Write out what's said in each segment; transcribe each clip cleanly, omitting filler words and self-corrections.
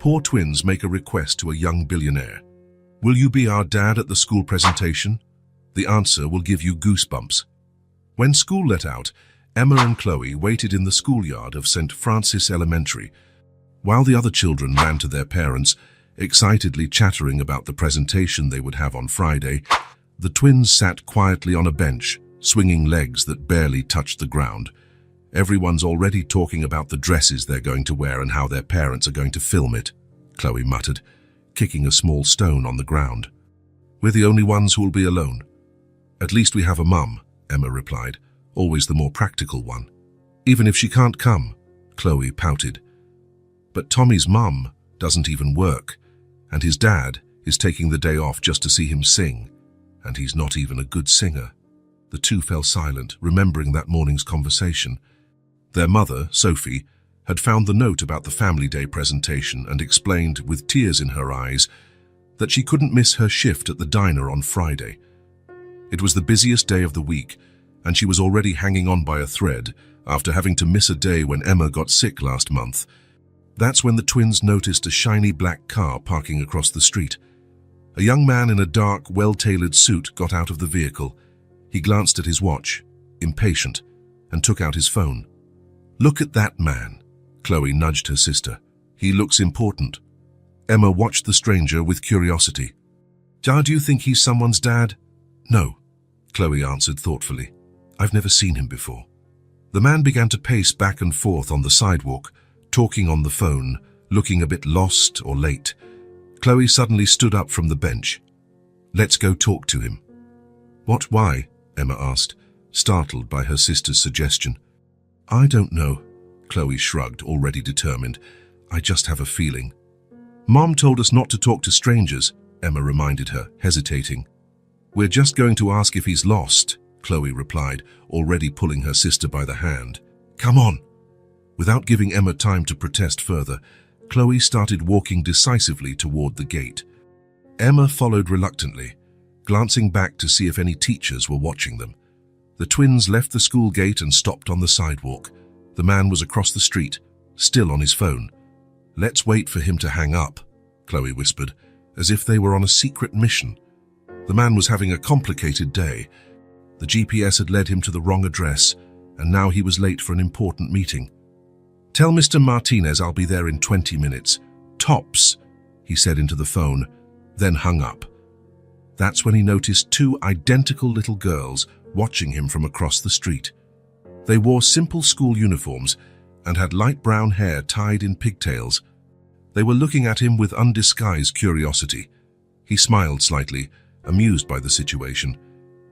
Poor twins make a request to a young billionaire. Will you be our dad at the school presentation? The answer will give you goosebumps. When school let out, Emma and Chloe waited in the schoolyard of St. Francis Elementary, while the other children ran to their parents, excitedly chattering about the presentation they would have on Friday. The twins sat quietly on a bench, swinging legs that barely touched the ground. Everyone's already talking about the dresses they're going to wear and how their parents are going to film it, Chloe muttered, kicking a small stone on the ground. We're the only ones who will be alone. At least we have a mum, Emma replied, always the more practical one. Even if she can't come, Chloe pouted. But Tommy's mum doesn't even work, and his dad is taking the day off just to see him sing, and he's not even a good singer. The two fell silent, remembering that morning's conversation. Their mother, Sophie, had found the note about the family day presentation and explained, with tears in her eyes, that she couldn't miss her shift at the diner on Friday. It was the busiest day of the week, and she was already hanging on by a thread after having to miss a day when Emma got sick last month. That's when the twins noticed a shiny black car parking across the street. A young man in a dark, well-tailored suit got out of the vehicle. He glanced at his watch, impatient, and took out his phone. "Look at that man," Chloe nudged her sister. "He looks important." Emma watched the stranger with curiosity. "Do you think he's someone's dad?" "No," Chloe answered thoughtfully. "I've never seen him before." The man began to pace back and forth on the sidewalk, talking on the phone, looking a bit lost or late. Chloe suddenly stood up from the bench. "Let's go talk to him." "What, why?" Emma asked, startled by her sister's suggestion. "I don't know," Chloe shrugged, already determined. "I just have a feeling." "Mom told us not to talk to strangers," Emma reminded her, hesitating. "We're just going to ask if he's lost," Chloe replied, already pulling her sister by the hand. "Come on." Without giving Emma time to protest further, Chloe started walking decisively toward the gate. Emma followed reluctantly, glancing back to see if any teachers were watching them. The twins left the school gate and stopped on the sidewalk. The man was across the street, still on his phone. "Let's wait for him to hang up," Chloe whispered, as if they were on a secret mission. The man was having a complicated day. The GPS had led him to the wrong address, and now he was late for an important meeting. "Tell Mr. Martinez I'll be there in 20 minutes. Tops," he said into the phone, then hung up. That's when he noticed two identical little girls watching him from across the street. They wore simple school uniforms and had light brown hair tied in pigtails. They were looking at him with undisguised curiosity. He smiled slightly, amused by the situation.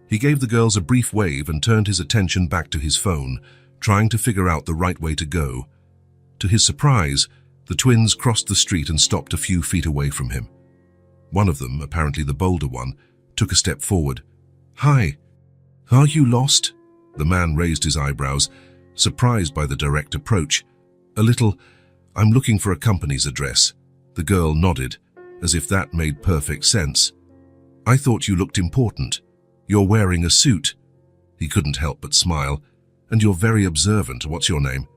He gave the girls a brief wave and turned his attention back to his phone, trying to figure out the right way to go. To his surprise, the twins crossed the street and stopped a few feet away from him. One of them, apparently the bolder one, took a step forward. "Hi. Are you lost?" The man raised his eyebrows, surprised by the direct approach. "A little. I'm looking for a company's address." The girl nodded, as if that made perfect sense. "I thought you looked important. You're wearing a suit." He couldn't help but smile. "And you're very observant. What's your name?"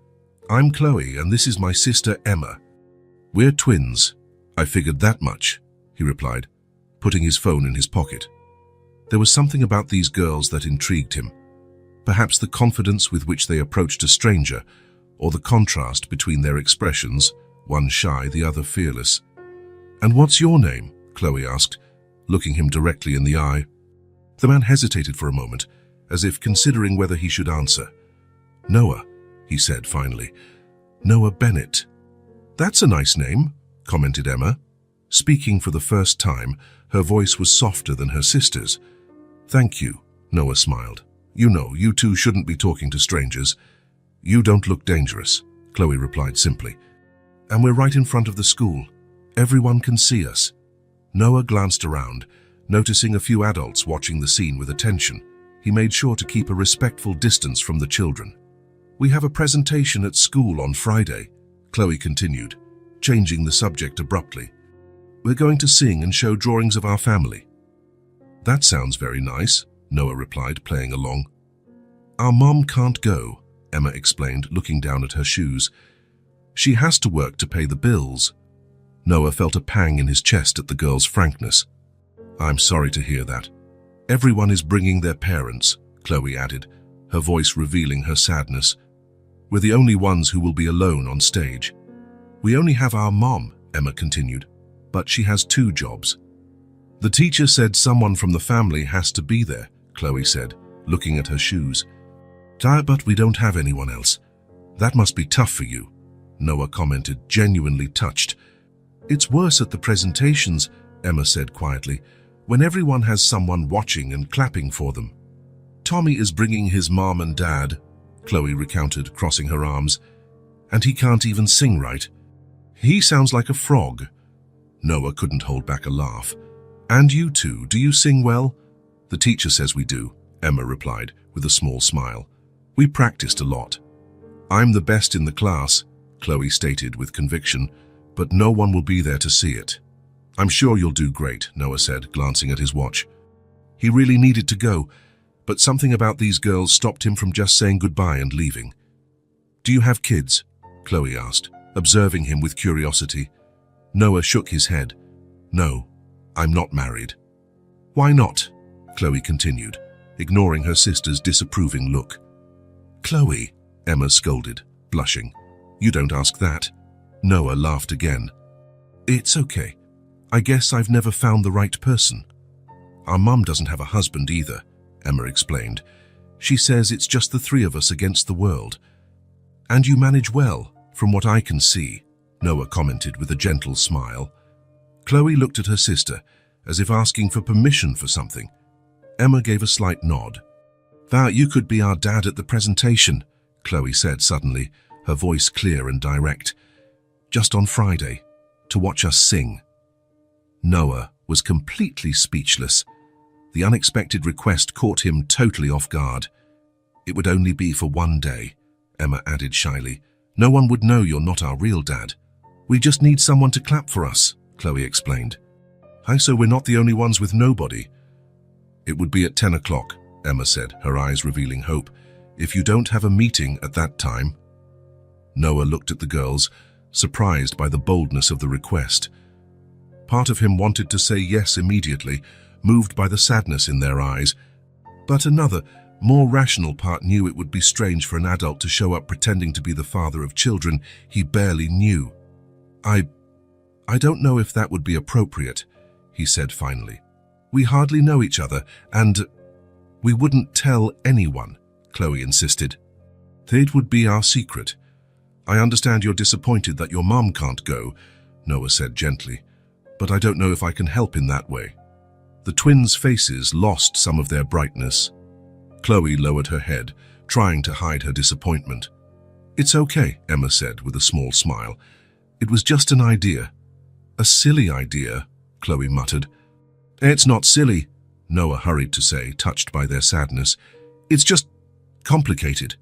"I'm Chloe, and this is my sister Emma." "We're twins. I figured that much," he replied, putting his phone in his pocket. There was something about these girls that intrigued him. Perhaps the confidence with which they approached a stranger, or the contrast between their expressions, one shy, the other fearless. "And what's your name?" Chloe asked, looking him directly in the eye. The man hesitated for a moment, as if considering whether he should answer. "Noah," he said finally. "Noah Bennett." "That's a nice name," commented Emma. Speaking for the first time, her voice was softer than her sister's. "Thank you," Noah smiled. "You know, you two shouldn't be talking to strangers." "You don't look dangerous," Chloe replied simply. "And we're right in front of the school. Everyone can see us." Noah glanced around, noticing a few adults watching the scene with attention. He made sure to keep a respectful distance from the children. "We have a presentation at school on Friday," Chloe continued, changing the subject abruptly. "We're going to sing and show drawings of our family." "That sounds very nice," Noah replied, playing along. "Our mom can't go," Emma explained, looking down at her shoes. "She has to work to pay the bills." Noah felt a pang in his chest at the girl's frankness. I'm sorry to hear that. Everyone is bringing their parents, Chloe added, her voice revealing her sadness. We're the only ones who will be alone on stage. We only have our mom, Emma continued, but she has 2 jobs. The teacher said someone from the family has to be there, Chloe said, looking at her shoes. But we don't have anyone else. That must be tough for you, Noah commented, genuinely touched. It's worse at the presentations, Emma said quietly, when everyone has someone watching and clapping for them. Tommy is bringing his mom and dad, Chloe recounted, crossing her arms, and he can't even sing right. He sounds like a frog. Noah couldn't hold back a laugh. And you two, do you sing well? The teacher says we do, Emma replied with a small smile. We practiced a lot. I'm the best in the class, Chloe stated with conviction, but no one will be there to see it. I'm sure you'll do great, Noah said, glancing at his watch. He really needed to go, but something about these girls stopped him from just saying goodbye and leaving. Do you have kids? Chloe asked, observing him with curiosity. Noah shook his head. No, I'm not married. Why not? Chloe continued, ignoring her sister's disapproving look. Chloe, Emma scolded, blushing. You don't ask that. Noah laughed again. It's okay. I guess I've never found the right person. Our mum doesn't have a husband either, Emma explained. She says it's just the 3 of us against the world. And you manage well, from what I can see, Noah commented with a gentle smile. Chloe looked at her sister, as if asking for permission for something. Emma gave a slight nod. That you could be our dad at the presentation, Chloe said suddenly, her voice clear and direct. Just on Friday, to watch us sing. Noah was completely speechless. The unexpected request caught him totally off guard. It would only be for 1 day, Emma added shyly. No one would know you're not our real dad. We just need someone to clap for us, Chloe explained. So we're not the only ones with nobody. It would be at 10 o'clock, Emma said, her eyes revealing hope. If you don't have a meeting at that time. Noah looked at the girls, surprised by the boldness of the request. Part of him wanted to say yes immediately, moved by the sadness in their eyes, but another, more rational part knew it would be strange for an adult to show up pretending to be the father of children he barely knew. I don't know if that would be appropriate, he said finally. We hardly know each other, and we wouldn't tell anyone, Chloe insisted. It would be our secret. I understand you're disappointed that your mom can't go, Noah said gently, but I don't know if I can help in that way. The twins' faces lost some of their brightness. Chloe lowered her head, trying to hide her disappointment. It's okay, Emma said with a small smile. It was just an idea. A silly idea, Chloe muttered. It's not silly, Noah hurried to say, touched by their sadness. It's just complicated.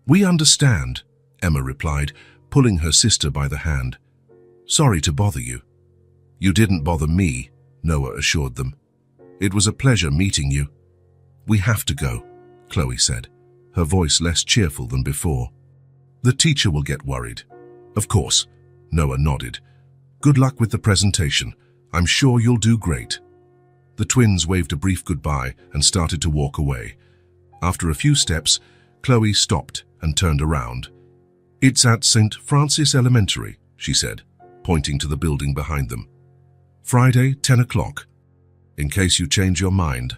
We understand, Emma replied, pulling her sister by the hand. Sorry to bother you. You didn't bother me, Noah assured them. It was a pleasure meeting you. We have to go, Chloe said, her voice less cheerful than before. The teacher will get worried. Of course, Noah nodded. Good luck with the presentation. I'm sure you'll do great. The twins waved a brief goodbye and started to walk away. After a few steps, Chloe stopped and turned around. It's at St. Francis Elementary, she said, pointing to the building behind them. Friday, 10 o'clock. In case you change your mind.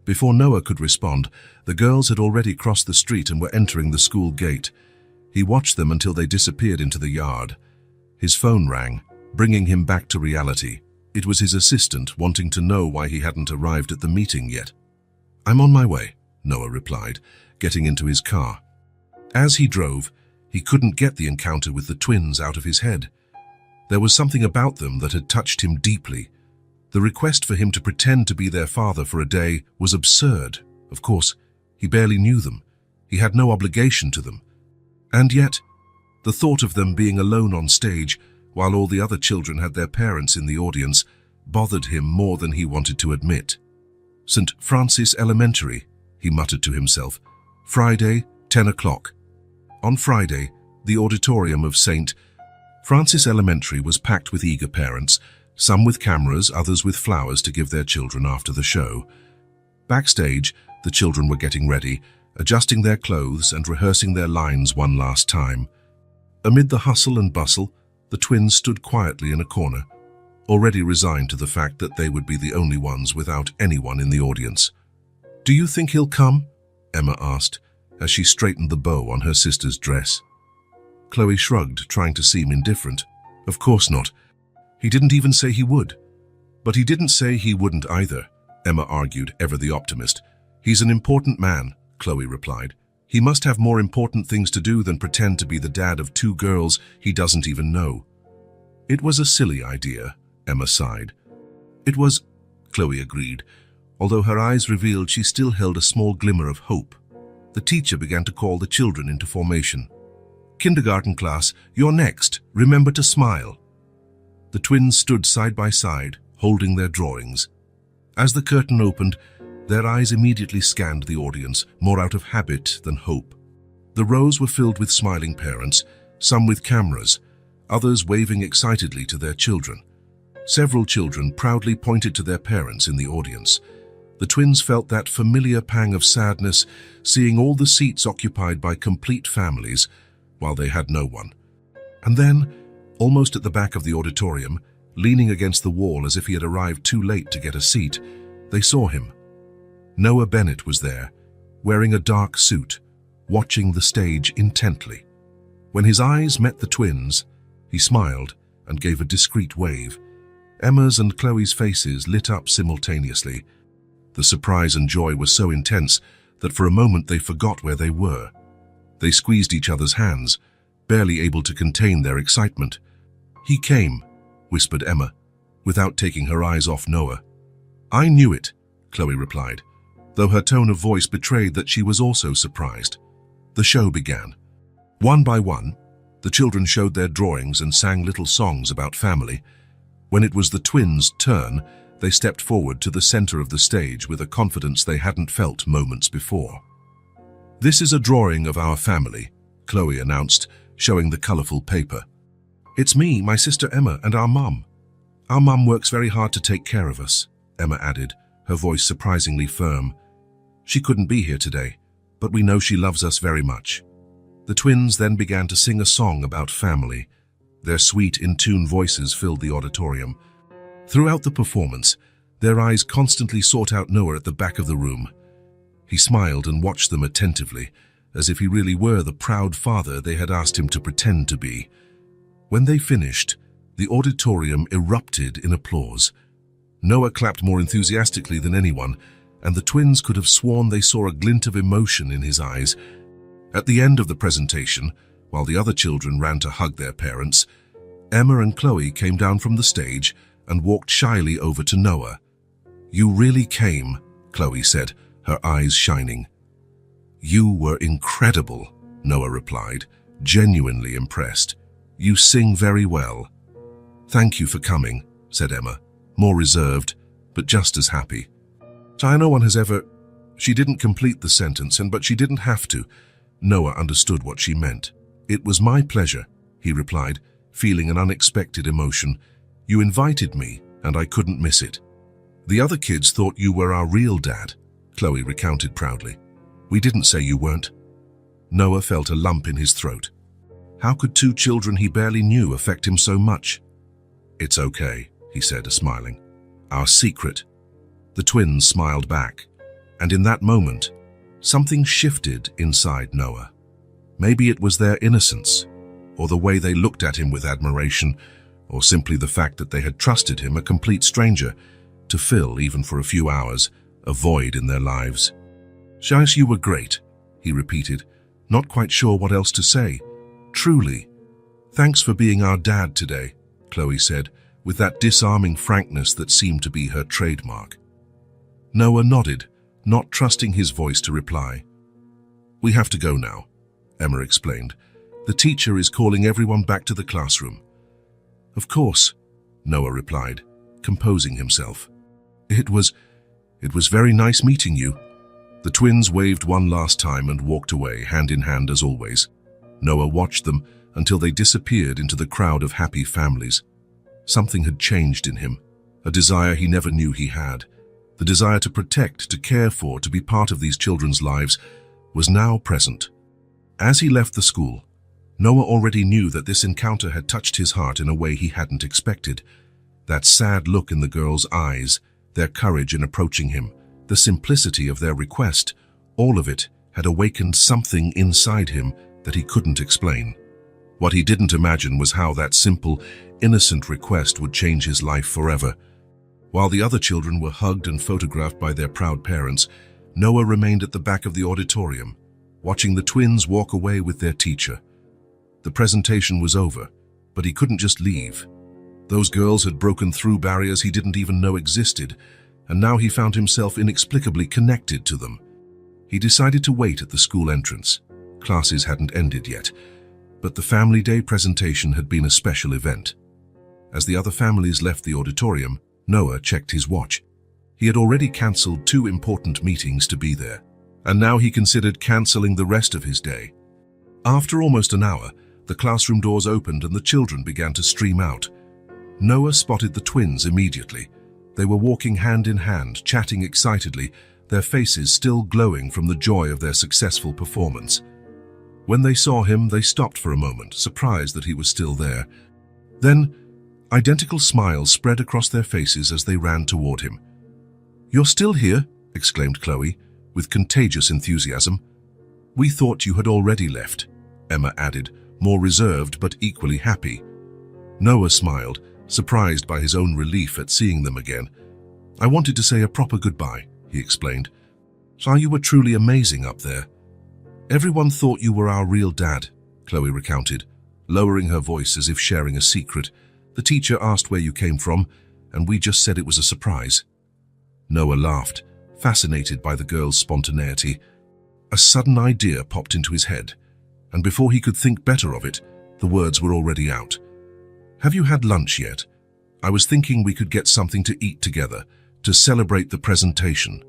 Before Noah could respond, the girls had already crossed the street and were entering the school gate. He watched them until they disappeared into the yard. His phone rang, bringing him back to reality. It was his assistant wanting to know why he hadn't arrived at the meeting yet. I'm on my way, Noah replied, getting into his car. As he drove, he couldn't get the encounter with the twins out of his head. There was something about them that had touched him deeply. The request for him to pretend to be their father for a day was absurd. Of course, he barely knew them. He had no obligation to them. And yet, the thought of them being alone on stage, while all the other children had their parents in the audience, bothered him more than he wanted to admit. St. Francis Elementary, he muttered to himself. Friday, 10 o'clock. On Friday, the auditorium of St. Francis Elementary was packed with eager parents, some with cameras, others with flowers to give their children after the show. Backstage, the children were getting ready, adjusting their clothes and rehearsing their lines one last time. Amid the hustle and bustle, the twins stood quietly in a corner, already resigned to the fact that they would be the only ones without anyone in the audience. "Do you think he'll come?" Emma asked, as she straightened the bow on her sister's dress. Chloe shrugged, trying to seem indifferent. "Of course not. He didn't even say he would." "But he didn't say he wouldn't either," Emma argued, ever the optimist. "He's an important man," Chloe replied. "He must have more important things to do than pretend to be the dad of two girls he doesn't even know." "It was a silly idea," Emma sighed. "It was," Chloe agreed, although her eyes revealed she still held a small glimmer of hope. The teacher began to call the children into formation. "Kindergarten class, you're next. Remember to smile." The twins stood side by side, holding their drawings. As the curtain opened, their eyes immediately scanned the audience, more out of habit than hope. The rows were filled with smiling parents, some with cameras, others waving excitedly to their children. Several children proudly pointed to their parents in the audience. The twins felt that familiar pang of sadness, seeing all the seats occupied by complete families, while they had no one. And then, almost at the back of the auditorium, leaning against the wall as if he had arrived too late to get a seat, they saw him. Noah Bennett was there, wearing a dark suit, watching the stage intently. When his eyes met the twins, he smiled and gave a discreet wave. Emma's and Chloe's faces lit up simultaneously. The surprise and joy were so intense that for a moment they forgot where they were. They squeezed each other's hands, barely able to contain their excitement. "He came," whispered Emma, without taking her eyes off Noah. "I knew it," Chloe replied, though her tone of voice betrayed that she was also surprised. The show began. One by one, the children showed their drawings and sang little songs about family. When it was the twins' turn, they stepped forward to the center of the stage with a confidence they hadn't felt moments before. "This is a drawing of our family," Chloe announced, showing the colorful paper. "It's me, my sister Emma, and our mum. Our mum works very hard to take care of us," Emma added, her voice surprisingly firm. "She couldn't be here today, but we know she loves us very much." The twins then began to sing a song about family. Their sweet, in-tune voices filled the auditorium. Throughout the performance, their eyes constantly sought out Noah at the back of the room. He smiled and watched them attentively, as if he really were the proud father they had asked him to pretend to be. When they finished, the auditorium erupted in applause. Noah clapped more enthusiastically than anyone, and the twins could have sworn they saw a glint of emotion in his eyes. At the end of the presentation, while the other children ran to hug their parents, Emma and Chloe came down from the stage and walked shyly over to Noah. "You really came," Chloe said, her eyes shining. "You were incredible," Noah replied, genuinely impressed. "You sing very well." "Thank you for coming," said Emma, more reserved, but just as happy. "No one has ever—" She didn't complete the sentence, but she didn't have to. Noah understood what she meant. "It was my pleasure," he replied, feeling an unexpected emotion. "You invited me, and I couldn't miss it." "The other kids thought you were our real dad," Chloe recounted proudly. "We didn't say you weren't." Noah felt a lump in his throat. How could two children he barely knew affect him so much? "It's okay," he said, smiling. "Our secret." The twins smiled back, and in that moment, something shifted inside Noah. Maybe it was their innocence, or the way they looked at him with admiration, or simply the fact that they had trusted him, a complete stranger, to fill, even for a few hours, a void in their lives. "Shais, you were great," he repeated, not quite sure what else to say. "Truly. Thanks for being our dad today," Chloe said, with that disarming frankness that seemed to be her trademark. Noah nodded, not trusting his voice to reply. "We have to go now," Emma explained. "The teacher is calling everyone back to the classroom." "Of course," Noah replied, composing himself. It was very nice meeting you." The twins waved one last time and walked away, hand in hand as always. Noah watched them, until they disappeared into the crowd of happy families. Something had changed in him, a desire he never knew he had. The desire to protect, to care for, to be part of these children's lives was now present. As he left the school, Noah already knew that this encounter had touched his heart in a way he hadn't expected. That sad look in the girls' eyes, their courage in approaching him, the simplicity of their request, all of it had awakened something inside him that he couldn't explain. What he didn't imagine was how that simple, innocent request would change his life forever. While the other children were hugged and photographed by their proud parents, Noah remained at the back of the auditorium, watching the twins walk away with their teacher. The presentation was over, but he couldn't just leave. Those girls had broken through barriers he didn't even know existed, and now he found himself inexplicably connected to them. He decided to wait at the school entrance. Classes hadn't ended yet, but the Family Day presentation had been a special event. As the other families left the auditorium, Noah checked his watch. He had already cancelled 2 important meetings to be there, and now he considered cancelling the rest of his day. After almost an hour, the classroom doors opened and the children began to stream out. Noah spotted the twins immediately. They were walking hand in hand, chatting excitedly, their faces still glowing from the joy of their successful performance. When they saw him, they stopped for a moment, surprised that he was still there. Then, identical smiles spread across their faces as they ran toward him. "You're still here?" exclaimed Chloe, with contagious enthusiasm. "We thought you had already left," Emma added, more reserved but equally happy. Noah smiled, surprised by his own relief at seeing them again. "I wanted to say a proper goodbye," he explained. "So you were truly amazing up there. Everyone thought you were our real dad," Chloe recounted, lowering her voice as if sharing a secret. "The teacher asked where you came from, and we just said it was a surprise." Noah laughed, fascinated by the girl's spontaneity. A sudden idea popped into his head, and before he could think better of it, the words were already out. "Have you had lunch yet? I was thinking we could get something to eat together, to celebrate the presentation."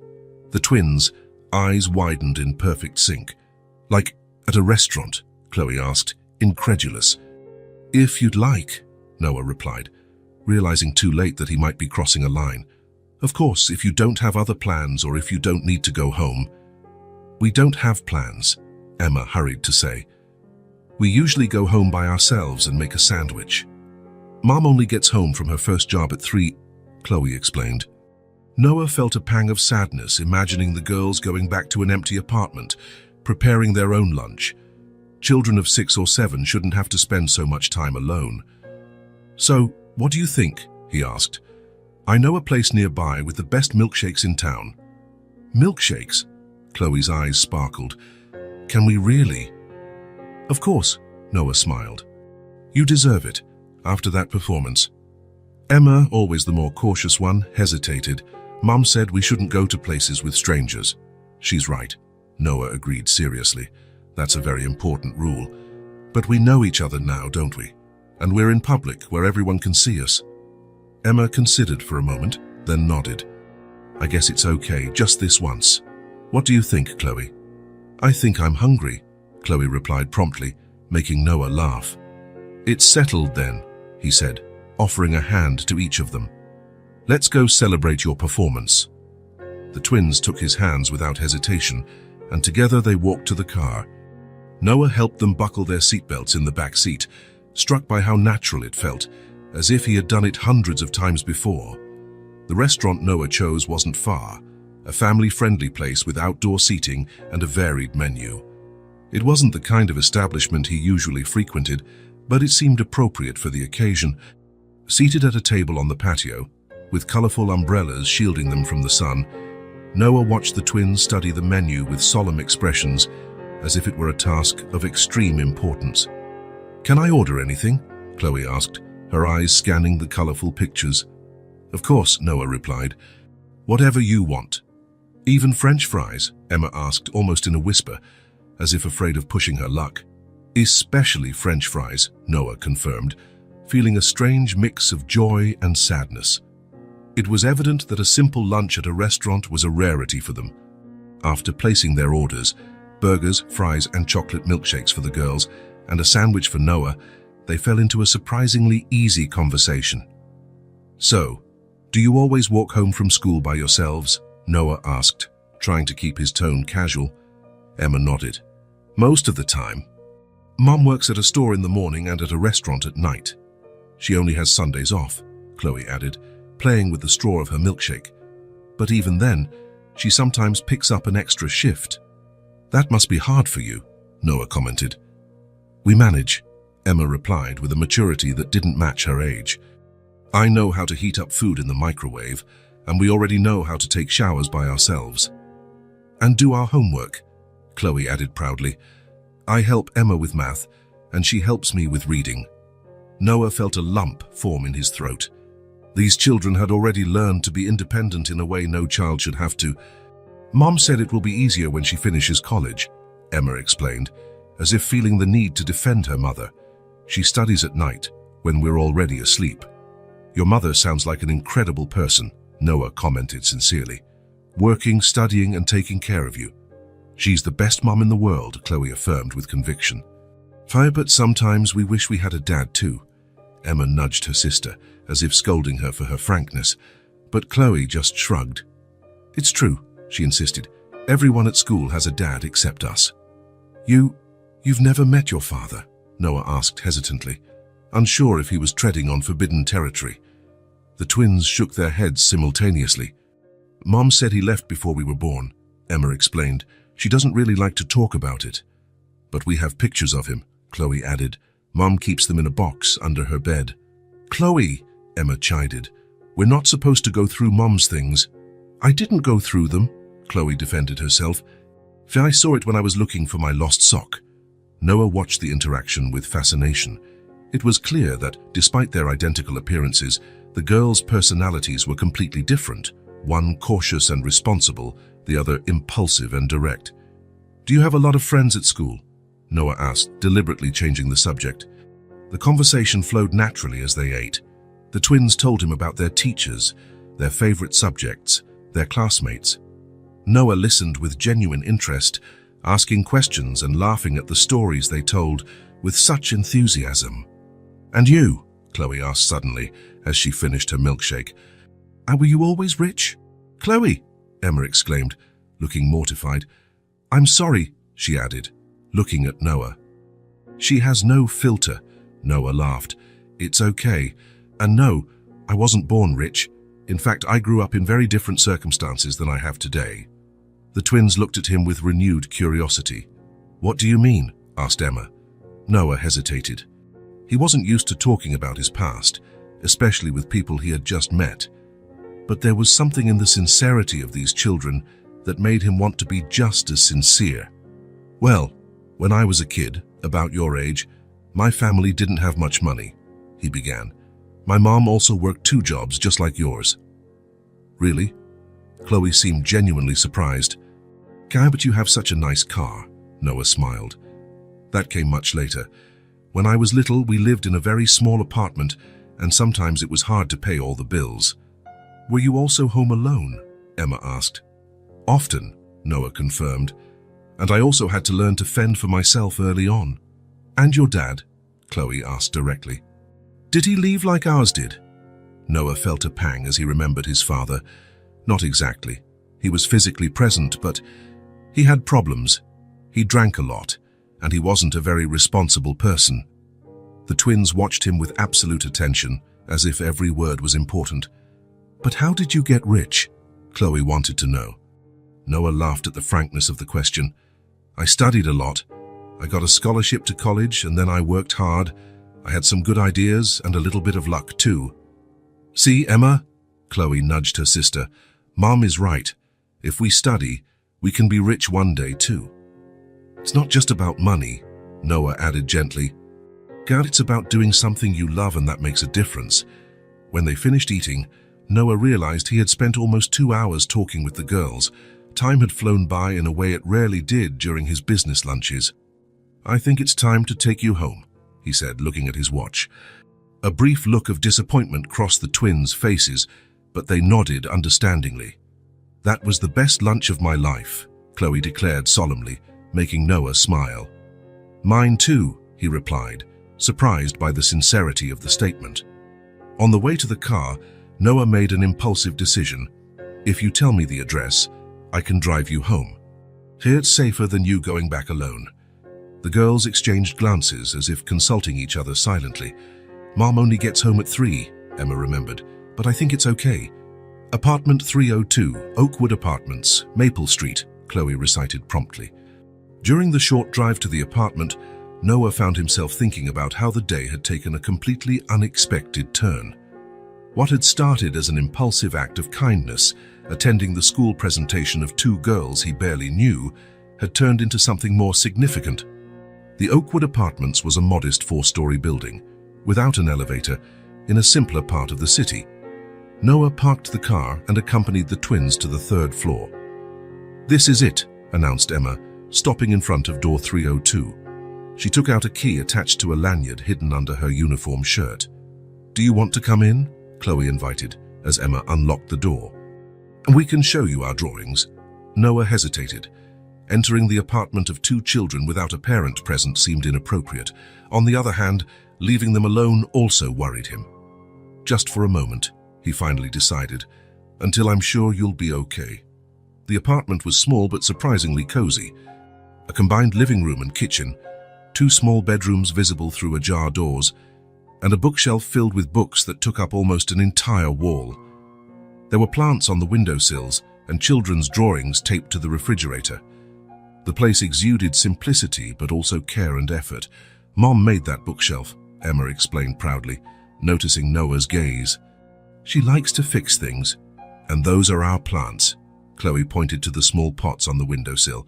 The twins' eyes widened in perfect sync. "Like at a restaurant?" Chloe asked, incredulous. "If you'd like," Noah replied, realizing too late that he might be crossing a line. "Of course, if you don't have other plans or if you don't need to go home." "We don't have plans," Emma hurried to say. "We usually go home by ourselves and make a sandwich. Mom only gets home from her first job at 3, Chloe explained. Noah felt a pang of sadness imagining the girls going back to an empty apartment, preparing their own lunch. Children of 6 or 7 shouldn't have to spend so much time alone. "So, what do you think?" he asked. "I know a place nearby with the best milkshakes in town." "Milkshakes?" Chloe's eyes sparkled. "Can we really?" "Of course," Noah smiled. "You deserve it, after that performance." Emma, always the more cautious one, hesitated. "Mom said we shouldn't go to places with strangers." "She's right," Noah agreed seriously. "That's a very important rule. But we know each other now, don't we? And we're in public, where everyone can see us." Emma considered for a moment, then nodded. "I guess it's okay, just this once. What do you think, Chloe?" "I think I'm hungry," Chloe replied promptly, making Noah laugh. "It's settled then," he said, offering a hand to each of them. "Let's go celebrate your performance." The twins took his hands without hesitation, and together they walked to the car. Noah helped them buckle their seatbelts in the back seat, struck by how natural it felt, as if he had done it hundreds of times before. The restaurant Noah chose wasn't far, a family-friendly place with outdoor seating and a varied menu. It wasn't the kind of establishment he usually frequented, but it seemed appropriate for the occasion. Seated at a table on the patio, with colorful umbrellas shielding them from the sun, Noah watched the twins study the menu with solemn expressions, as if it were a task of extreme importance. "Can I order anything?" Chloe asked, her eyes scanning the colorful pictures. "Of course," Noah replied. "Whatever you want." "Even French fries?" Emma asked, almost in a whisper, as if afraid of pushing her luck. "Especially French fries," Noah confirmed, feeling a strange mix of joy and sadness. It was evident that a simple lunch at a restaurant was a rarity for them. After placing their orders, burgers, fries, and chocolate milkshakes for the girls, and a sandwich for Noah, they fell into a surprisingly easy conversation. "So, do you always walk home from school by yourselves?" Noah asked, trying to keep his tone casual. Emma nodded. "Most of the time. Mom works at a store in the morning and at a restaurant at night. She only has Sundays off," Chloe added, playing with the straw of her milkshake. "But even then, she sometimes picks up an extra shift." "That must be hard for you," Noah commented. "We manage," Emma replied with a maturity that didn't match her age. "I know how to heat up food in the microwave, and we already know how to take showers by ourselves. And do our homework," Chloe added proudly. "I help Emma with math, and she helps me with reading." Noah felt a lump form in his throat. These children had already learned to be independent in a way no child should have to. "Mom said it will be easier when she finishes college," Emma explained, as if feeling the need to defend her mother. "She studies at night, when we're already asleep." "Your mother sounds like an incredible person," Noah commented sincerely. "Working, studying, and taking care of you." "She's the best mom in the world," Chloe affirmed with conviction. "But sometimes we wish we had a dad too." Emma nudged her sister, as if scolding her for her frankness, but Chloe just shrugged. "It's true," she insisted. "Everyone at school has a dad except us." You've never met your father?" Noah asked hesitantly, unsure if he was treading on forbidden territory. The twins shook their heads simultaneously. "Mom said he left before we were born," Emma explained. "She doesn't really like to talk about it." "But we have pictures of him," Chloe added. "Mom keeps them in a box under her bed." "Chloe," Emma chided, "we're not supposed to go through Mom's things." "I didn't go through them," Chloe defended herself. "I saw it when I was looking for my lost sock." Noah watched the interaction with fascination. It was clear that, despite their identical appearances, the girls' personalities were completely different, one cautious and responsible, the other impulsive and direct. "Do you have a lot of friends at school?" Noah asked, deliberately changing the subject. The conversation flowed naturally as they ate. The twins told him about their teachers, their favorite subjects, their classmates. Noah listened with genuine interest, asking questions and laughing at the stories they told with such enthusiasm. "And you?" Chloe asked suddenly as she finished her milkshake. "And were you always rich?" "Chloe!" Emma exclaimed, looking mortified. "I'm sorry," she added, looking at Noah. "She has no filter," Noah laughed. "It's okay. And no, I wasn't born rich. In fact, I grew up in very different circumstances than I have today." The twins looked at him with renewed curiosity. "What do you mean?" asked Emma. Noah hesitated. He wasn't used to talking about his past, especially with people he had just met. But there was something in the sincerity of these children that made him want to be just as sincere. "Well, when I was a kid, about your age, my family didn't have much money," he began. "My mom also worked 2 jobs just like yours." "Really?" Chloe seemed genuinely surprised. But you have such a nice car," Noah smiled. "That came much later. When I was little, we lived in a very small apartment, and sometimes it was hard to pay all the bills." "Were you also home alone?" Emma asked. "Often," Noah confirmed. "And I also had to learn to fend for myself early on." "And your dad?" Chloe asked directly. "Did he leave like ours did?" Noah felt a pang as he remembered his father. Not exactly. He was physically present, but he had problems. He drank a lot, and he wasn't a very responsible person. The twins watched him with absolute attention, as if every word was important. "But how did you get rich?" Chloe wanted to know. Noah laughed at the frankness of the question. "I studied a lot. I got a scholarship to college, and then I worked hard. I had some good ideas and a little bit of luck too." "See, Emma?" Chloe nudged her sister. "Mom is right. If we study, we can be rich one day too." "It's not just about money," Noah added gently. "It's about doing something you love, and that makes a difference." When they finished eating, Noah realized he had spent almost 2 hours talking with the girls. Time had flown by in a way it rarely did during his business lunches. "I think it's time to take you home," he said, looking at his watch. A brief look of disappointment crossed the twins' faces, but they nodded understandingly. "That was the best lunch of my life," Chloe declared solemnly, making Noah smile. "Mine too," he replied, surprised by the sincerity of the statement. On the way to the car, Noah made an impulsive decision. If you tell me the address, I can drive you home. Here it's safer than you going back alone. The girls exchanged glances as if consulting each other silently. Mom only gets home at 3, Emma remembered, but I think it's okay. Apartment 302, Oakwood Apartments, Maple Street, Chloe recited promptly. During the short drive to the apartment, Noah found himself thinking about how the day had taken a completely unexpected turn. What had started as an impulsive act of kindness, attending the school presentation of 2 girls he barely knew, had turned into something more significant. The Oakwood Apartments was a modest 4-story building, without an elevator, in a simpler part of the city. Noah parked the car and accompanied the twins to the 3rd floor. "This is it," announced Emma, stopping in front of door 302. She took out a key attached to a lanyard hidden under her uniform shirt. "Do you want to come in?" Chloe invited, as Emma unlocked the door. "We can show you our drawings." Noah hesitated. Entering the apartment of 2 children without a parent present seemed inappropriate. On the other hand, leaving them alone also worried him. "Just for a moment," he finally decided, "until I'm sure you'll be okay." The apartment was small but surprisingly cozy. A combined living room and kitchen, 2 small bedrooms visible through ajar doors, and a bookshelf filled with books that took up almost an entire wall. There were plants on the windowsills and children's drawings taped to the refrigerator. The place exuded simplicity but also care and effort. "Mom made that bookshelf," Emma explained proudly, noticing Noah's gaze. "She likes to fix things, and those are our plants." Chloe pointed to the small pots on the windowsill.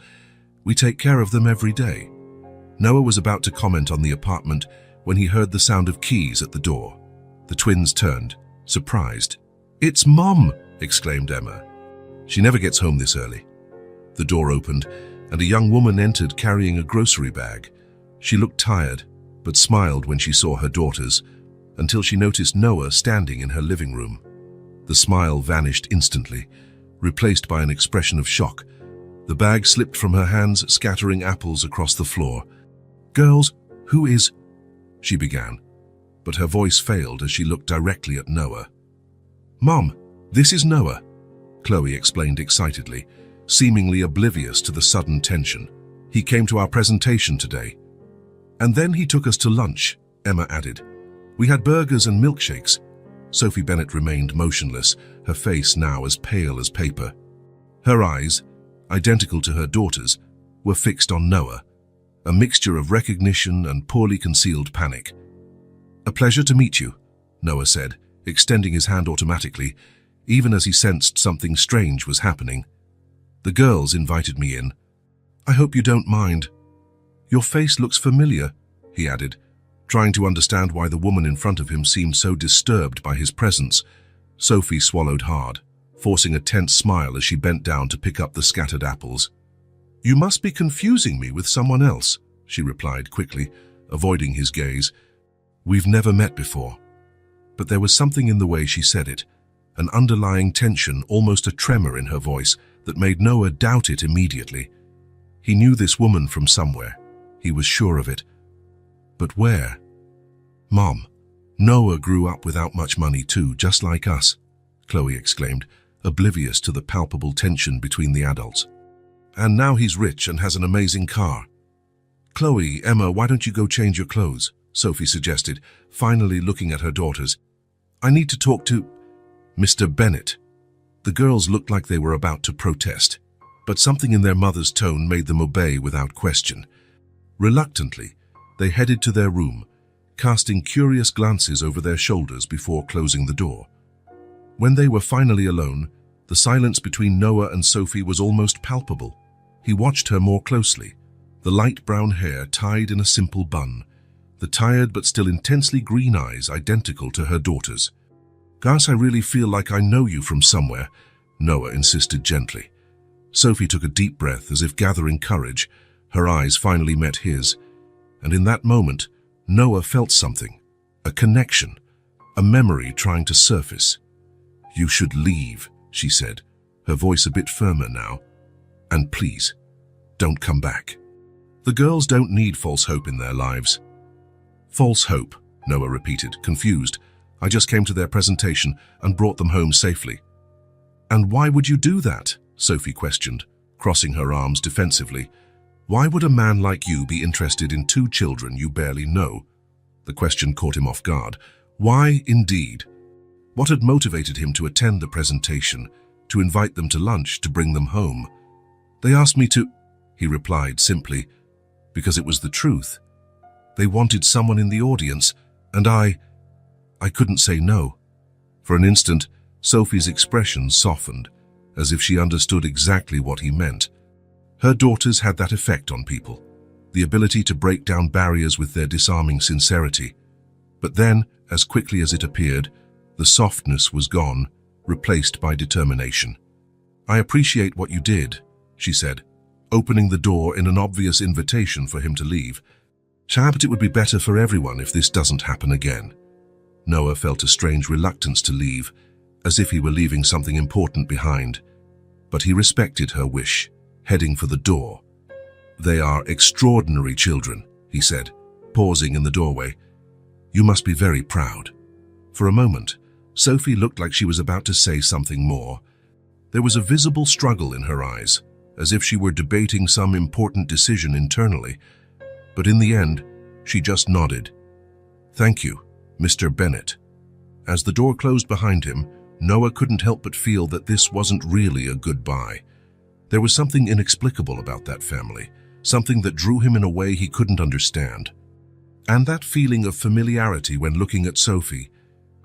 "We take care of them every day." Noah was about to comment on the apartment when he heard the sound of keys at the door. The twins turned, surprised. "It's Mom!" exclaimed Emma. "She never gets home this early." The door opened, and a young woman entered carrying a grocery bag. She looked tired, but smiled when she saw her daughters, until she noticed Noah standing in her living room. The smile vanished instantly, replaced by an expression of shock. The bag slipped from her hands, scattering apples across the floor. "Girls, who is—" she began, but her voice failed as she looked directly at Noah. "Mom, this is Noah," Chloe explained excitedly, seemingly oblivious to the sudden tension. "He came to our presentation today. And then he took us to lunch," Emma added. "We had burgers and milkshakes." Sophie Bennett remained motionless, her face now as pale as paper. Her eyes, identical to her daughter's, were fixed on Noah, a mixture of recognition and poorly concealed panic. "A pleasure to meet you," Noah said, extending his hand automatically, even as he sensed something strange was happening. "The girls invited me in. I hope you don't mind." "Your face looks familiar," he added, trying to understand why the woman in front of him seemed so disturbed by his presence. Sophie swallowed hard, forcing a tense smile as she bent down to pick up the scattered apples. "You must be confusing me with someone else," she replied quickly, avoiding his gaze. "We've never met before." But there was something in the way she said it, an underlying tension, almost a tremor in her voice, that made Noah doubt it immediately. He knew this woman from somewhere. He was sure of it. But where? "Mom, Noah grew up without much money too, just like us," Chloe exclaimed, oblivious to the palpable tension between the adults. "And now he's rich and has an amazing car." "Chloe, Emma, why don't you go change your clothes?" Sophie suggested, finally looking at her daughters. "I need to talk to Mr. Bennett." The girls looked like they were about to protest, but something in their mother's tone made them obey without question. Reluctantly, they headed to their room, casting curious glances over their shoulders before closing the door. When they were finally alone, the silence between Noah and Sophie was almost palpable. He watched her more closely, the light brown hair tied in a simple bun, the tired but still intensely green eyes identical to her daughter's. "Gus, I really feel like I know you from somewhere," Noah insisted gently. Sophie took a deep breath as if gathering courage. Her eyes finally met his, and in that moment, Noah felt something, a connection, a memory trying to surface. "You should leave," she said, her voice a bit firmer now. "And please, don't come back." The girls don't need false hope in their lives. False hope, Noah repeated, confused. I just came to their presentation and brought them home safely. And why would you do that? Sophie questioned, crossing her arms defensively. Why would a man like you be interested in two children you barely know? The question caught him off guard. Why, indeed? What had motivated him to attend the presentation, to invite them to lunch, to bring them home? They asked me to, he replied simply, because it was the truth. They wanted someone in the audience, and I couldn't say no. For an instant, Sophie's expression softened, as if she understood exactly what he meant. Her daughters had that effect on people, the ability to break down barriers with their disarming sincerity. But then, as quickly as it appeared, the softness was gone, replaced by determination. I appreciate what you did, she said, opening the door in an obvious invitation for him to leave. But it would be better for everyone if this doesn't happen again. Noah felt a strange reluctance to leave, as if he were leaving something important behind. But he respected her wish, heading for the door. They are extraordinary children, he said, pausing in the doorway. You must be very proud. For a moment, Sophie looked like she was about to say something more. There was a visible struggle in her eyes, as if she were debating some important decision internally. But in the end, she just nodded. Thank you, Mr. Bennett. As the door closed behind him, Noah couldn't help but feel that this wasn't really a goodbye. There was something inexplicable about that family, something that drew him in a way he couldn't understand. And that feeling of familiarity when looking at Sophie,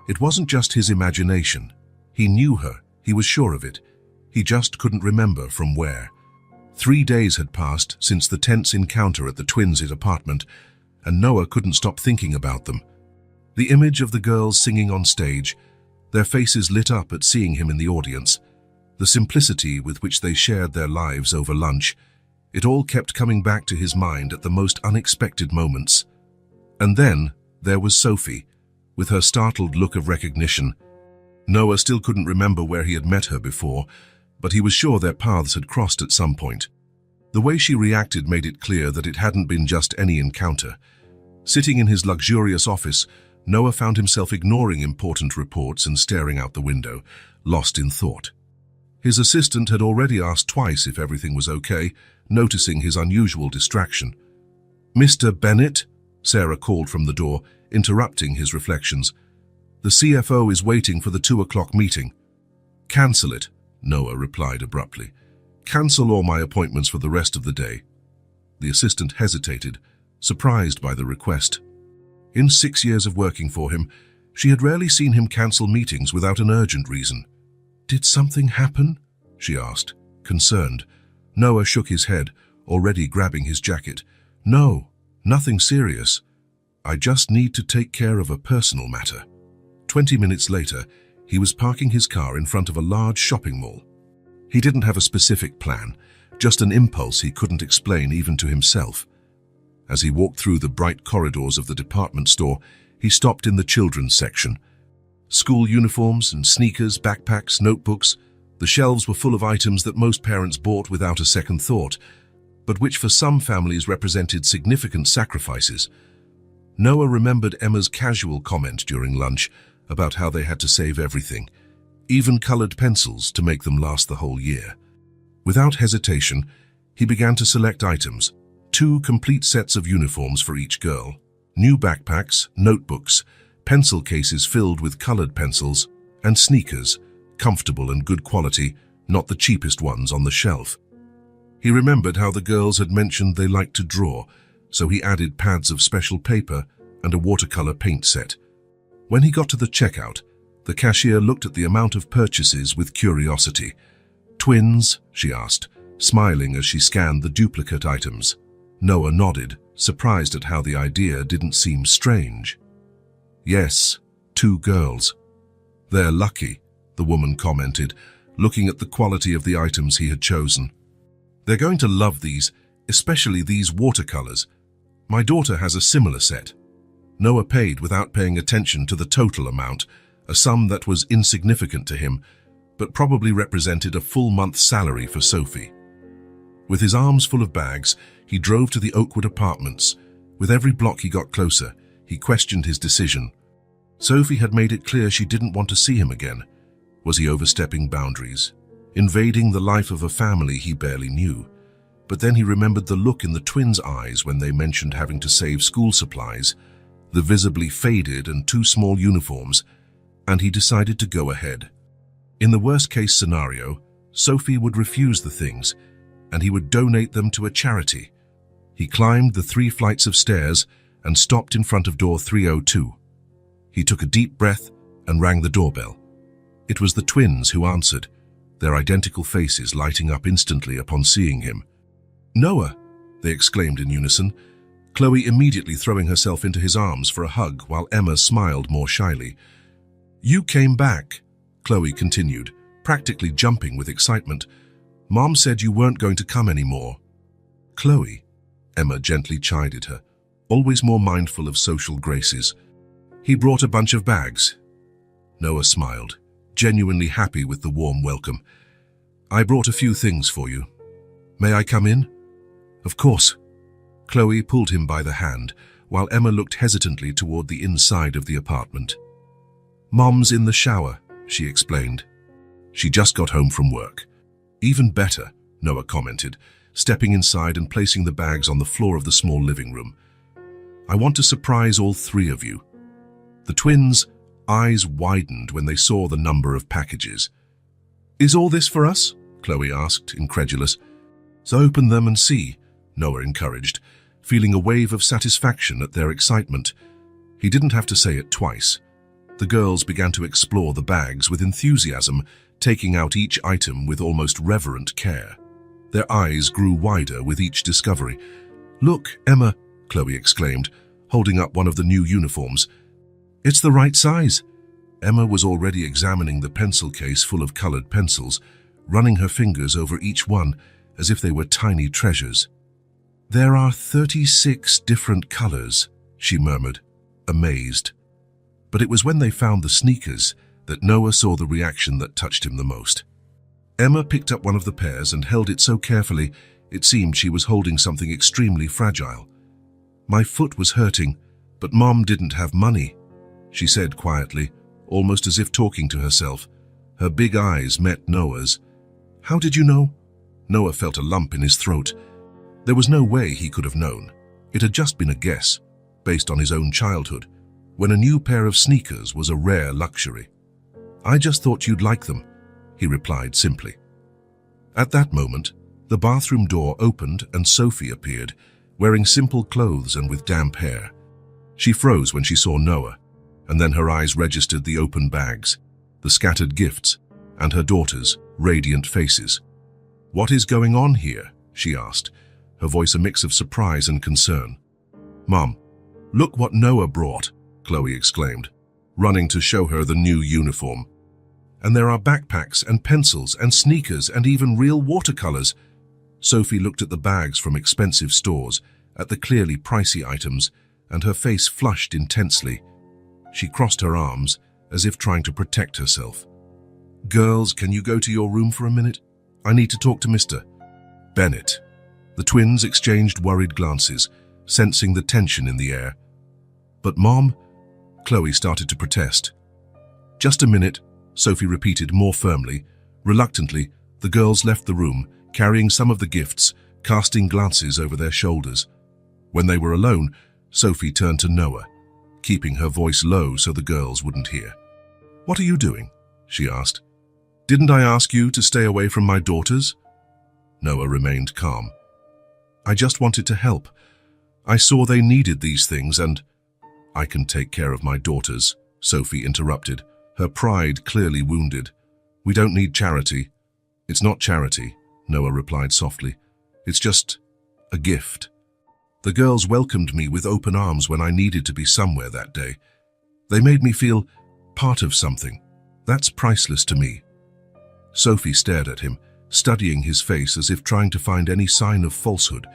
it wasn't just his imagination. He knew her, he was sure of it. He just couldn't remember from where. 3 days had passed since the tense encounter at the twins' apartment, and Noah couldn't stop thinking about them. The image of the girls singing on stage, their faces lit up at seeing him in the audience, the simplicity with which they shared their lives over lunch, it all kept coming back to his mind at the most unexpected moments. And then there was Sophie, with her startled look of recognition. Noah still couldn't remember where he had met her before, but he was sure their paths had crossed at some point. The way she reacted made it clear that it hadn't been just any encounter. Sitting in his luxurious office, Noah found himself ignoring important reports and staring out the window, lost in thought. His assistant had already asked twice if everything was okay, noticing his unusual distraction. Mr. Bennett? Sarah called from the door, interrupting his reflections. The CFO is waiting for the 2 o'clock meeting. Cancel it, Noah replied abruptly. Cancel all my appointments for the rest of the day. The assistant hesitated, surprised by the request. In 6 years of working for him, she had rarely seen him cancel meetings without an urgent reason. Did something happen? She asked, concerned. Noah shook his head, already grabbing his jacket. No, nothing serious. I just need to take care of a personal matter. 20 minutes later, he was parking his car in front of a large shopping mall. He didn't have a specific plan, just an impulse he couldn't explain even to himself. As he walked through the bright corridors of the department store, he stopped in the children's section. School uniforms and sneakers, backpacks, notebooks, the shelves were full of items that most parents bought without a second thought, but which for some families represented significant sacrifices. Noah remembered Emma's casual comment during lunch about how they had to save everything, even colored pencils, to make them last the whole year. Without hesitation, he began to select items, 2 complete sets of uniforms for each girl, new backpacks, notebooks, pencil cases filled with colored pencils, and sneakers, comfortable and good quality, not the cheapest ones on the shelf. He remembered how the girls had mentioned they liked to draw, so he added pads of special paper and a watercolor paint set. When he got to the checkout, the cashier looked at the amount of purchases with curiosity. Twins? She asked, smiling as she scanned the duplicate items. Noah nodded, surprised at how the idea didn't seem strange. Yes, 2 girls. They're lucky, the woman commented, looking at the quality of the items he had chosen. They're going to love these, especially these watercolors. My daughter has a similar set. Noah paid without paying attention to the total amount, a sum that was insignificant to him, but probably represented a full month's salary for Sophie. With his arms full of bags, he drove to the Oakwood apartments. With every block he got closer, He questioned his decision. Sophie had made it clear she didn't want to see him again. Was he overstepping boundaries, invading the life of a family he barely knew? But then he remembered the look in the twins' eyes when they mentioned having to save school supplies, the visibly faded and too small uniforms, and he decided to go ahead. In the worst-case scenario, Sophie would refuse the things, and he would donate them to a charity. He climbed the 3 flights of stairs and stopped in front of door 302. He took a deep breath and rang the doorbell. It was the twins who answered, their identical faces lighting up instantly upon seeing him. "Noah!" they exclaimed in unison, Chloe immediately throwing herself into his arms for a hug while Emma smiled more shyly. "You came back," Chloe continued, practically jumping with excitement. "Mom said you weren't going to come anymore." "Chloe," Emma gently chided her, always more mindful of social graces. "He brought a bunch of bags." Noah smiled, genuinely happy with the warm welcome. "I brought a few things for you. May I come in?" "Of course." Chloe pulled him by the hand, while Emma looked hesitantly toward the inside of the apartment. "Mom's in the shower," she explained. "She just got home from work." "Even better," Noah commented, stepping inside and placing the bags on the floor of the small living room. "I want to surprise all 3 of you." The twins' eyes widened when they saw the number of packages. "Is all this for us?" Chloe asked, incredulous. "So open them and see," Noah encouraged, feeling a wave of satisfaction at their excitement. He didn't have to say it twice. The girls began to explore the bags with enthusiasm, taking out each item with almost reverent care. Their eyes grew wider with each discovery. "Look, Emma," Chloe exclaimed, holding up one of the new uniforms. "It's the right size." Emma was already examining the pencil case full of colored pencils, running her fingers over each one as if they were tiny treasures. "There are 36 different colors," she murmured, amazed. But it was when they found the sneakers that Noah saw the reaction that touched him the most. Emma picked up one of the pairs and held it so carefully it seemed she was holding something extremely fragile. "My foot was hurting, but Mom didn't have money," she said quietly, almost as if talking to herself. Her big eyes met Noah's. "How did you know?" Noah felt a lump in his throat. There was no way he could have known. It had just been a guess, based on his own childhood, when a new pair of sneakers was a rare luxury. "I just thought you'd like them," he replied simply. At that moment, the bathroom door opened and Sophie appeared, wearing simple clothes and with damp hair. She froze when she saw Noah, and then her eyes registered the open bags, the scattered gifts, and her daughter's radiant faces. "What is going on here?" she asked, her voice a mix of surprise and concern. "Mom, look what Noah brought," Chloe exclaimed, running to show her the new uniform. "And there are backpacks and pencils and sneakers and even real watercolors." Sophie looked at the bags from expensive stores, at the clearly pricey items, and her face flushed intensely. She crossed her arms, as if trying to protect herself. "Girls, can you go to your room for a minute? I need to talk to Mr. Bennett." The twins exchanged worried glances, sensing the tension in the air. "But Mom," Chloe started to protest. "Just a minute," Sophie repeated more firmly. Reluctantly, the girls left the room, carrying some of the gifts, casting glances over their shoulders. When they were alone, Sophie turned to Noah, keeping her voice low so the girls wouldn't hear. "What are you doing?" she asked. "Didn't I ask you to stay away from my daughters?" Noah remained calm. "I just wanted to help. I saw they needed these things and—" "I can take care of my daughters," Sophie interrupted, her pride clearly wounded. "We don't need charity." "It's not charity," Noah replied softly. "It's just a gift. The girls welcomed me with open arms when I needed to be somewhere that day. They made me feel part of something. That's priceless to me." Sophie stared at him, studying his face as if trying to find any sign of falsehood.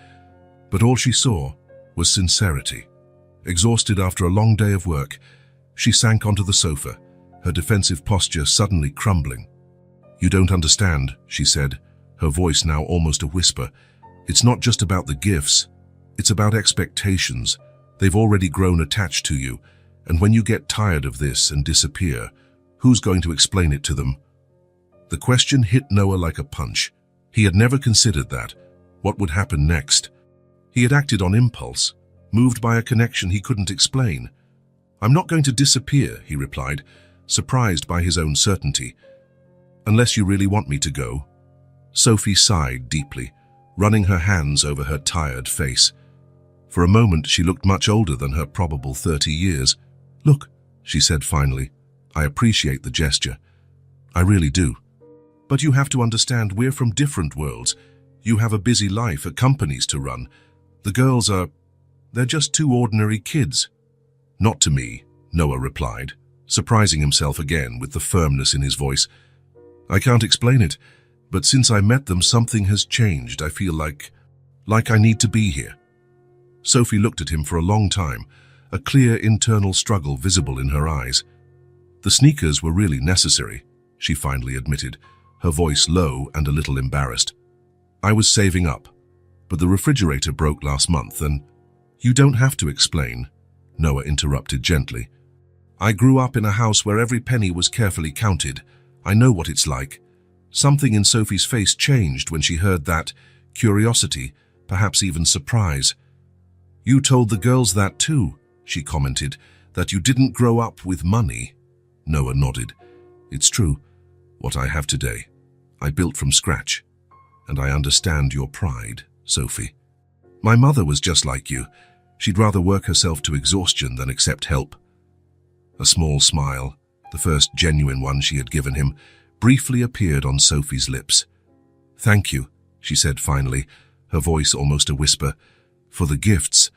But all she saw was sincerity. Exhausted after a long day of work, she sank onto the sofa, her defensive posture suddenly crumbling. "You don't understand," she said, her voice now almost a whisper. "It's not just about the gifts. It's about expectations. They've already grown attached to you, and when you get tired of this and disappear, who's going to explain it to them? The question hit Noah like a punch. He had never considered that. What would happen next? He had acted on impulse, moved by a connection he couldn't explain. "I'm not going to disappear," he replied, surprised by his own certainty. "Unless you really want me to go." Sophie sighed deeply, running her hands over her tired face. For a moment, she looked much older than her probable 30 years. "Look," she said finally, "I appreciate the gesture. I really do. But you have to understand, we're from different worlds. You have a busy life, companies to run. The girls they're just two ordinary kids." "Not to me," Noah replied, surprising himself again with the firmness in his voice. "I can't explain it, but since I met them, something has changed. I feel like I need to be here." Sophie looked at him for a long time, a clear internal struggle visible in her eyes. "The sneakers were really necessary," she finally admitted, her voice low and a little embarrassed. "I was saving up, but the refrigerator broke last month and—" "You don't have to explain," Noah interrupted gently. "I grew up in a house where every penny was carefully counted. I know what it's like." Something in Sophie's face changed when she heard that, curiosity, perhaps even surprise. "You told the girls that too," she commented, "that you didn't grow up with money." Noah nodded. "It's true. What I have today, I built from scratch. And I understand your pride, Sophie. My mother was just like you. She'd rather work herself to exhaustion than accept help." A small smile, the first genuine one she had given him, briefly appeared on Sophie's lips. "Thank you," she said finally, her voice almost a whisper, "for the gifts.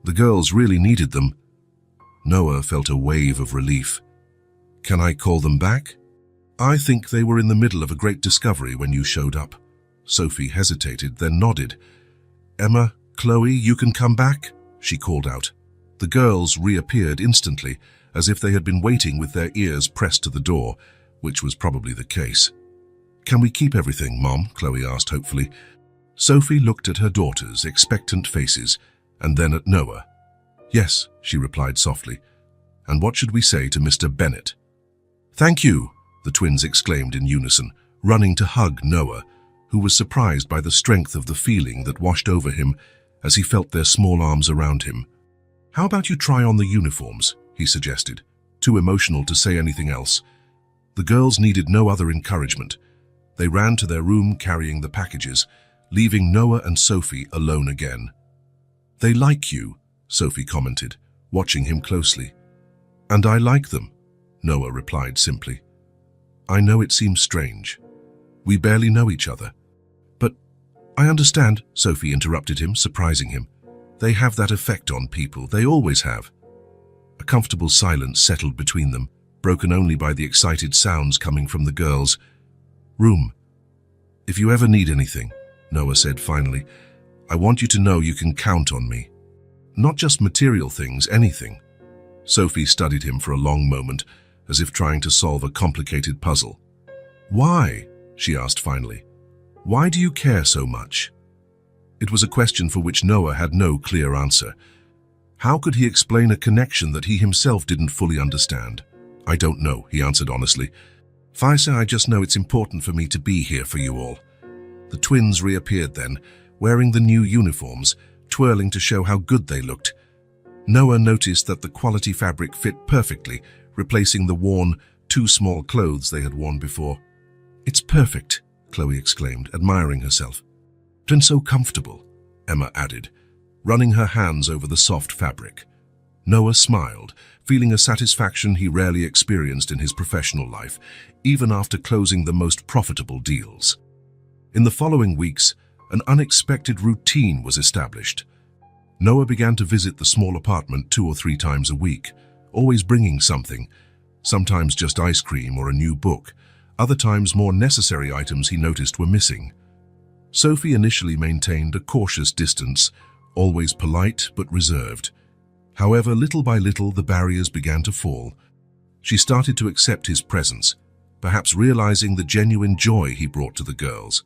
The girls really needed them." Noah felt a wave of relief. "Can I call them back?" "I think they were in the middle of a great discovery when you showed up." Sophie hesitated, then nodded. "Emma, Chloe, you can come back," she called out. The girls reappeared instantly, as if they had been waiting with their ears pressed to the door, which was probably the case. "Can we keep everything, Mom?" Chloe asked hopefully. Sophie looked at her daughters' expectant faces, and then at Noah. "Yes," she replied softly. "And what should we say to Mr. Bennett?" "Thank you," the twins exclaimed in unison, running to hug Noah, who was surprised by the strength of the feeling that washed over him as he felt their small arms around him. "How about you try on the uniforms?" he suggested, too emotional to say anything else. The girls needed no other encouragement. They ran to their room carrying the packages, leaving Noah and Sophie alone again. "They like you," Sophie commented, watching him closely. "And I like them," Noah replied simply. "I know it seems strange. We barely know each other." "But I understand," Sophie interrupted him, surprising him. "They have that effect on people. They always have." A comfortable silence settled between them, broken only by the excited sounds coming from the girls' room. "If you ever need anything," Noah said finally, "I want you to know you can count on me. Not just material things, anything." Sophie studied him for a long moment, as if trying to solve a complicated puzzle. "Why?" she asked finally. "Why do you care so much?" It was a question for which Noah had no clear answer. How could he explain a connection that he himself didn't fully understand? "I don't know," he answered honestly. "Faisa, I just know it's important for me to be here for you all." The twins reappeared then, wearing the new uniforms, twirling to show how good they looked. Noah noticed that the quality fabric fit perfectly, replacing the worn, too small clothes they had worn before. "It's perfect," Chloe exclaimed, admiring herself. "And so comfortable," Emma added, running her hands over the soft fabric. Noah smiled, feeling a satisfaction he rarely experienced in his professional life, even after closing the most profitable deals. In the following weeks, an unexpected routine was established. Noah began to visit the small apartment 2 or 3 times a week, always bringing something, sometimes just ice cream or a new book, other times more necessary items he noticed were missing. Sophie initially maintained a cautious distance, always polite but reserved. However, little by little, the barriers began to fall. She started to accept his presence, perhaps realizing the genuine joy he brought to the girls.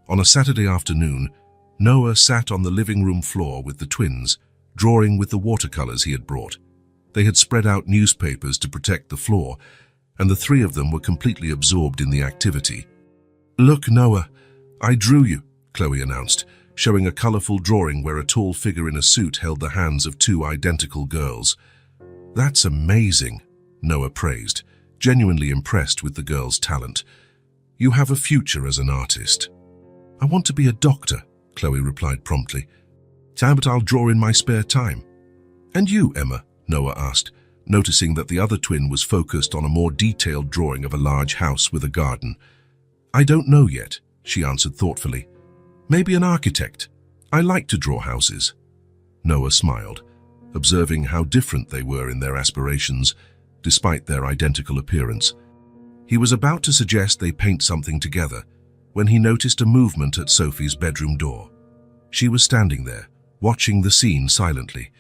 On a Saturday afternoon, Noah sat on the living room floor with the twins, drawing with the watercolors he had brought. They had spread out newspapers to protect the floor, and the three of them were completely absorbed in the activity. "Look, Noah, I drew you," Chloe announced, showing a colorful drawing where a tall figure in a suit held the hands of two identical girls. "That's amazing," Noah praised, genuinely impressed with the girl's talent. "You have a future as an artist." "I want to be a doctor," Chloe replied promptly. "But I'll draw in my spare time." "And you, Emma?" Noah asked, noticing that the other twin was focused on a more detailed drawing of a large house with a garden. "I don't know yet," she answered thoughtfully. "Maybe an architect. I like to draw houses." Noah smiled, observing how different they were in their aspirations, despite their identical appearance. He was about to suggest they paint something together when he noticed a movement at Sophie's bedroom door. She was standing there, watching the scene silently.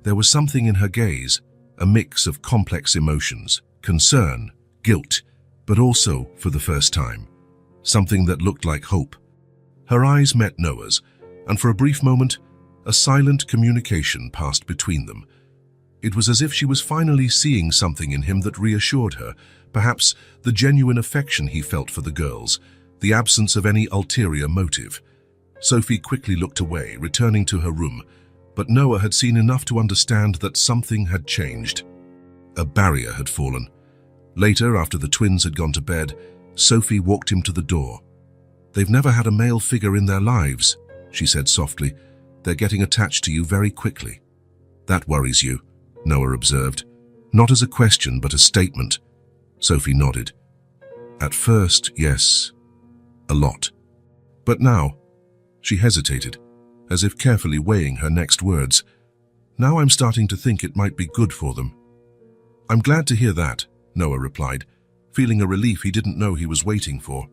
There was something in her gaze, a mix of complex emotions, concern, guilt, but also, for the first time, something that looked like hope. Her eyes met Noah's, and for a brief moment, a silent communication passed between them. It was as if she was finally seeing something in him that reassured her, perhaps the genuine affection he felt for the girls, the absence of any ulterior motive. Sophie quickly looked away, returning to her room, but Noah had seen enough to understand that something had changed. A barrier had fallen. Later, after the twins had gone to bed, Sophie walked him to the door. "They've never had a male figure in their lives," she said softly. "They're getting attached to you very quickly." "That worries you," Noah observed. "Not as a question, but a statement." Sophie nodded. "At first, yes. A lot. But now," she hesitated, as if carefully weighing her next words. "Now I'm starting to think it might be good for them." "I'm glad to hear that," Noah replied, feeling a relief he didn't know he was waiting for.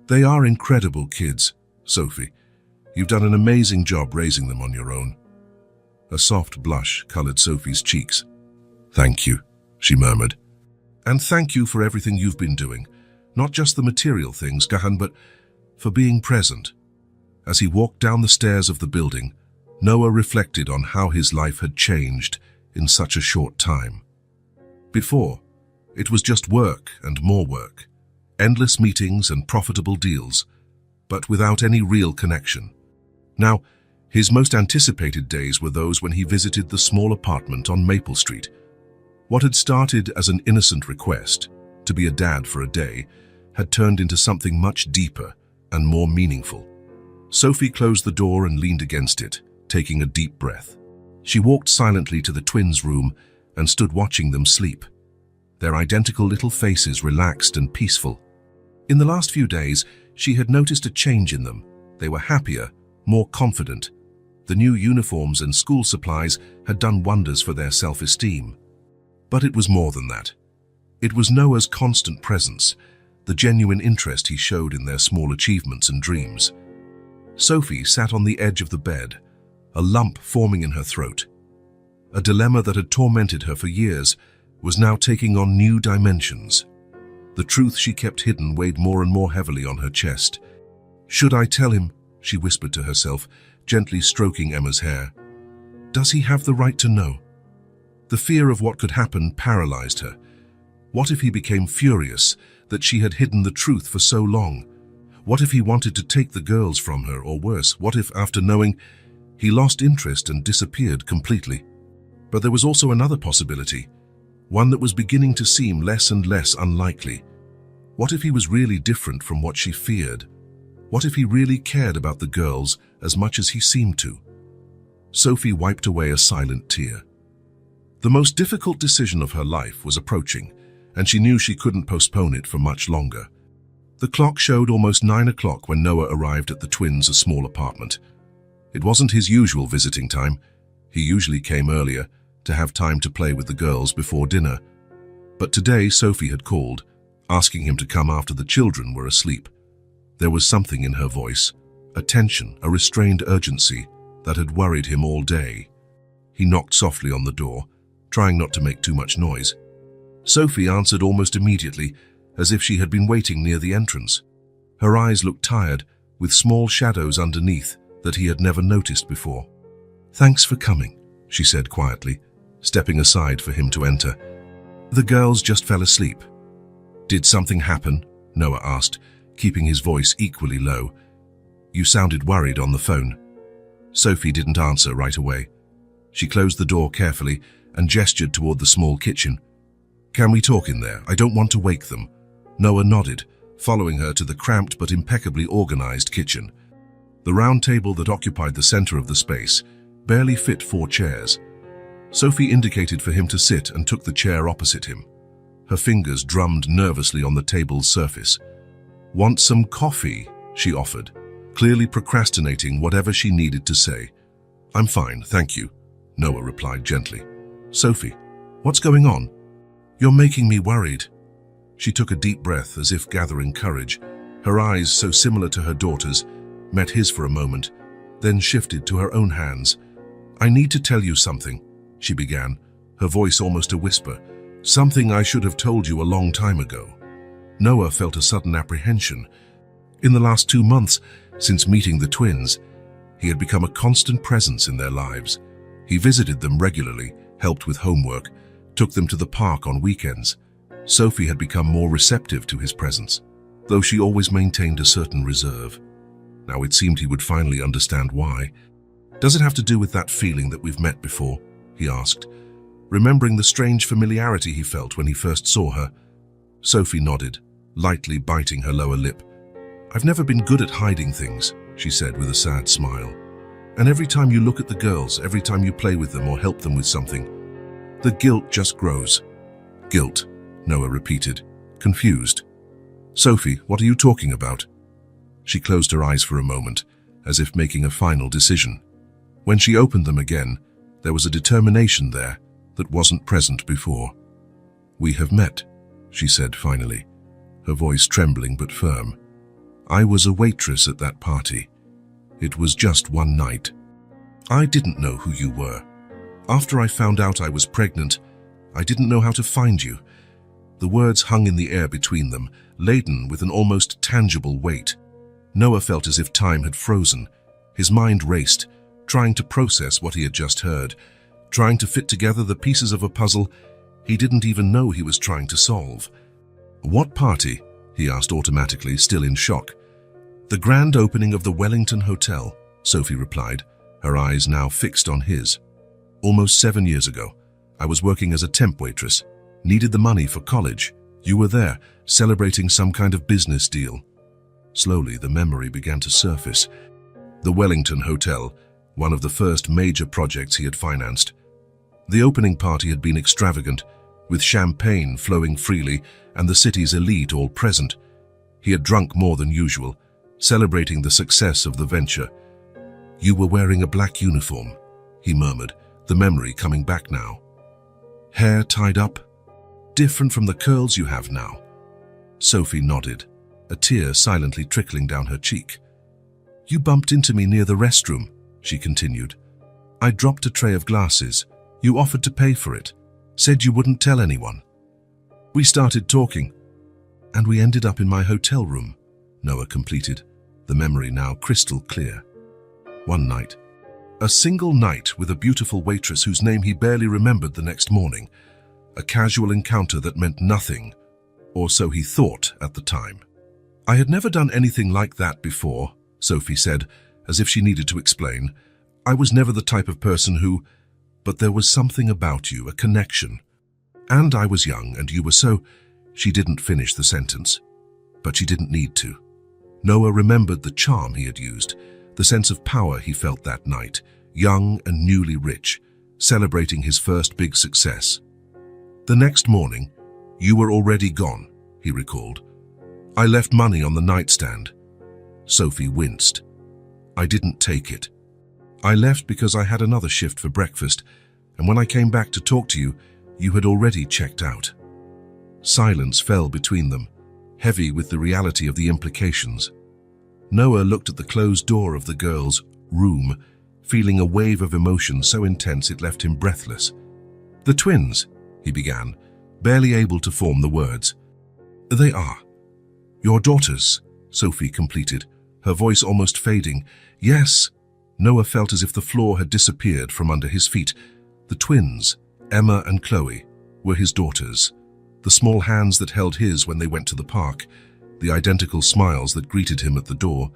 "They are incredible kids, Sophie. You've done an amazing job raising them on your own." A soft blush colored Sophie's cheeks. "Thank you," she murmured. "And thank you for everything you've been doing. Not just the material things, Gahan, but for being present." As he walked down the stairs of the building, Noah reflected on how his life had changed in such a short time. Before, it was just work and more work, endless meetings and profitable deals, but without any real connection. Now, his most anticipated days were those when he visited the small apartment on Maple Street. What had started as an innocent request, to be a dad for a day, had turned into something much deeper and more meaningful. Sophie closed the door and leaned against it, taking a deep breath. She walked silently to the twins' room and stood watching them sleep, their identical little faces relaxed and peaceful. In the last few days, she had noticed a change in them. They were happier, more confident. The new uniforms and school supplies had done wonders for their self-esteem. But it was more than that. It was Noah's constant presence, the genuine interest he showed in their small achievements and dreams. Sophie sat on the edge of the bed, a lump forming in her throat. A dilemma that had tormented her for years was now taking on new dimensions. The truth she kept hidden weighed more and more heavily on her chest. "Should I tell him?" she whispered to herself, gently stroking Emma's hair. "Does he have the right to know?" The fear of what could happen paralyzed her. What if he became furious that she had hidden the truth for so long? What if he wanted to take the girls from her, or worse, what if, after knowing, he lost interest and disappeared completely? But there was also another possibility, one that was beginning to seem less and less unlikely. What if he was really different from what she feared? What if he really cared about the girls as much as he seemed to? Sophie wiped away a silent tear. The most difficult decision of her life was approaching, and she knew she couldn't postpone it for much longer. The clock showed almost 9 o'clock when Noah arrived at the twins' small apartment. It wasn't his usual visiting time. He usually came earlier, to have time to play with the girls before dinner. But today Sophie had called, asking him to come after the children were asleep. There was something in her voice, a tension, a restrained urgency that had worried him all day. He knocked softly on the door, trying not to make too much noise. Sophie answered almost immediately, as if she had been waiting near the entrance. Her eyes looked tired, with small shadows underneath that he had never noticed before. "Thanks for coming," she said quietly, stepping aside for him to enter. The girls just fell asleep. Did something happen? Noah asked, keeping his voice equally low. You sounded worried on the phone. Sophie didn't answer right away. She closed the door carefully and gestured toward the small kitchen. Can we talk in there? I don't want to wake them. Noah nodded, following her to the cramped but impeccably organized kitchen. The round table that occupied the center of the space barely fit 4 chairs. Sophie indicated for him to sit and took the chair opposite him. Her fingers drummed nervously on the table's surface. Want some coffee? She offered, clearly procrastinating whatever she needed to say. I'm fine, thank you, Noah replied gently. Sophie, what's going on? You're making me worried. She took a deep breath as if gathering courage. Her eyes, so similar to her daughter's, met his for a moment, then shifted to her own hands. I need to tell you something, she began, her voice almost a whisper. Something I should have told you a long time ago. Noah felt a sudden apprehension. In the last 2 months, since meeting the twins, he had become a constant presence in their lives. He visited them regularly, helped with homework, took them to the park on weekends. Sophie had become more receptive to his presence, though she always maintained a certain reserve. Now it seemed he would finally understand why. Does it have to do with that feeling that we've met before? He asked, remembering the strange familiarity he felt when he first saw her. Sophie nodded, lightly biting her lower lip. I've never been good at hiding things, she said with a sad smile. And every time you look at the girls, every time you play with them or help them with something, the guilt just grows. Guilt, Noah repeated, confused. Sophie, what are you talking about? She closed her eyes for a moment, as if making a final decision. When she opened them again, there was a determination there that wasn't present before. We have met, she said finally, her voice trembling but firm. I was a waitress at that party. It was just one night. I didn't know who you were. After I found out I was pregnant, I didn't know how to find you. The words hung in the air between them, laden with an almost tangible weight. Noah felt as if time had frozen. His mind raced, trying to process what he had just heard, trying to fit together the pieces of a puzzle he didn't even know he was trying to solve. What party? He asked automatically, still in shock. The grand opening of the Wellington Hotel, Sophie replied, her eyes now fixed on his. Almost 7 years ago, I was working as a temp waitress, needed the money for college. You were there, celebrating some kind of business deal. Slowly, the memory began to surface. The Wellington Hotel, one of the first major projects he had financed. The opening party had been extravagant, with champagne flowing freely and the city's elite all present. He had drunk more than usual, celebrating the success of the venture. You were wearing a black uniform, he murmured, the memory coming back now. Hair tied up, different from the curls you have now. Sophie nodded, a tear silently trickling down her cheek. You bumped into me near the restroom, she continued. I dropped a tray of glasses. You offered to pay for it, said you wouldn't tell anyone. We started talking, and we ended up in my hotel room, Noah completed, the memory now crystal clear. One night. A single night with a beautiful waitress whose name he barely remembered the next morning. A casual encounter that meant nothing, or so he thought at the time. I had never done anything like that before, Sophie said, as if she needed to explain. I was never the type of person who... But there was something about you, a connection. And I was young, and you were so... She didn't finish the sentence, but she didn't need to. Noah remembered the charm he had used, the sense of power he felt that night, young and newly rich, celebrating his first big success. The next morning, you were already gone, he recalled. I left money on the nightstand. Sophie winced. I didn't take it. I left because I had another shift for breakfast, and when I came back to talk to you, you had already checked out. Silence fell between them, heavy with the reality of the implications. Noah looked at the closed door of the girls' room, feeling a wave of emotion so intense it left him breathless. The twins, he began, barely able to form the words. They are. Your daughters, Sophie completed, her voice almost fading. Yes. Noah felt as if the floor had disappeared from under his feet. The twins, Emma and Chloe, were his daughters. The small hands that held his when they went to the park, the identical smiles that greeted him at the door,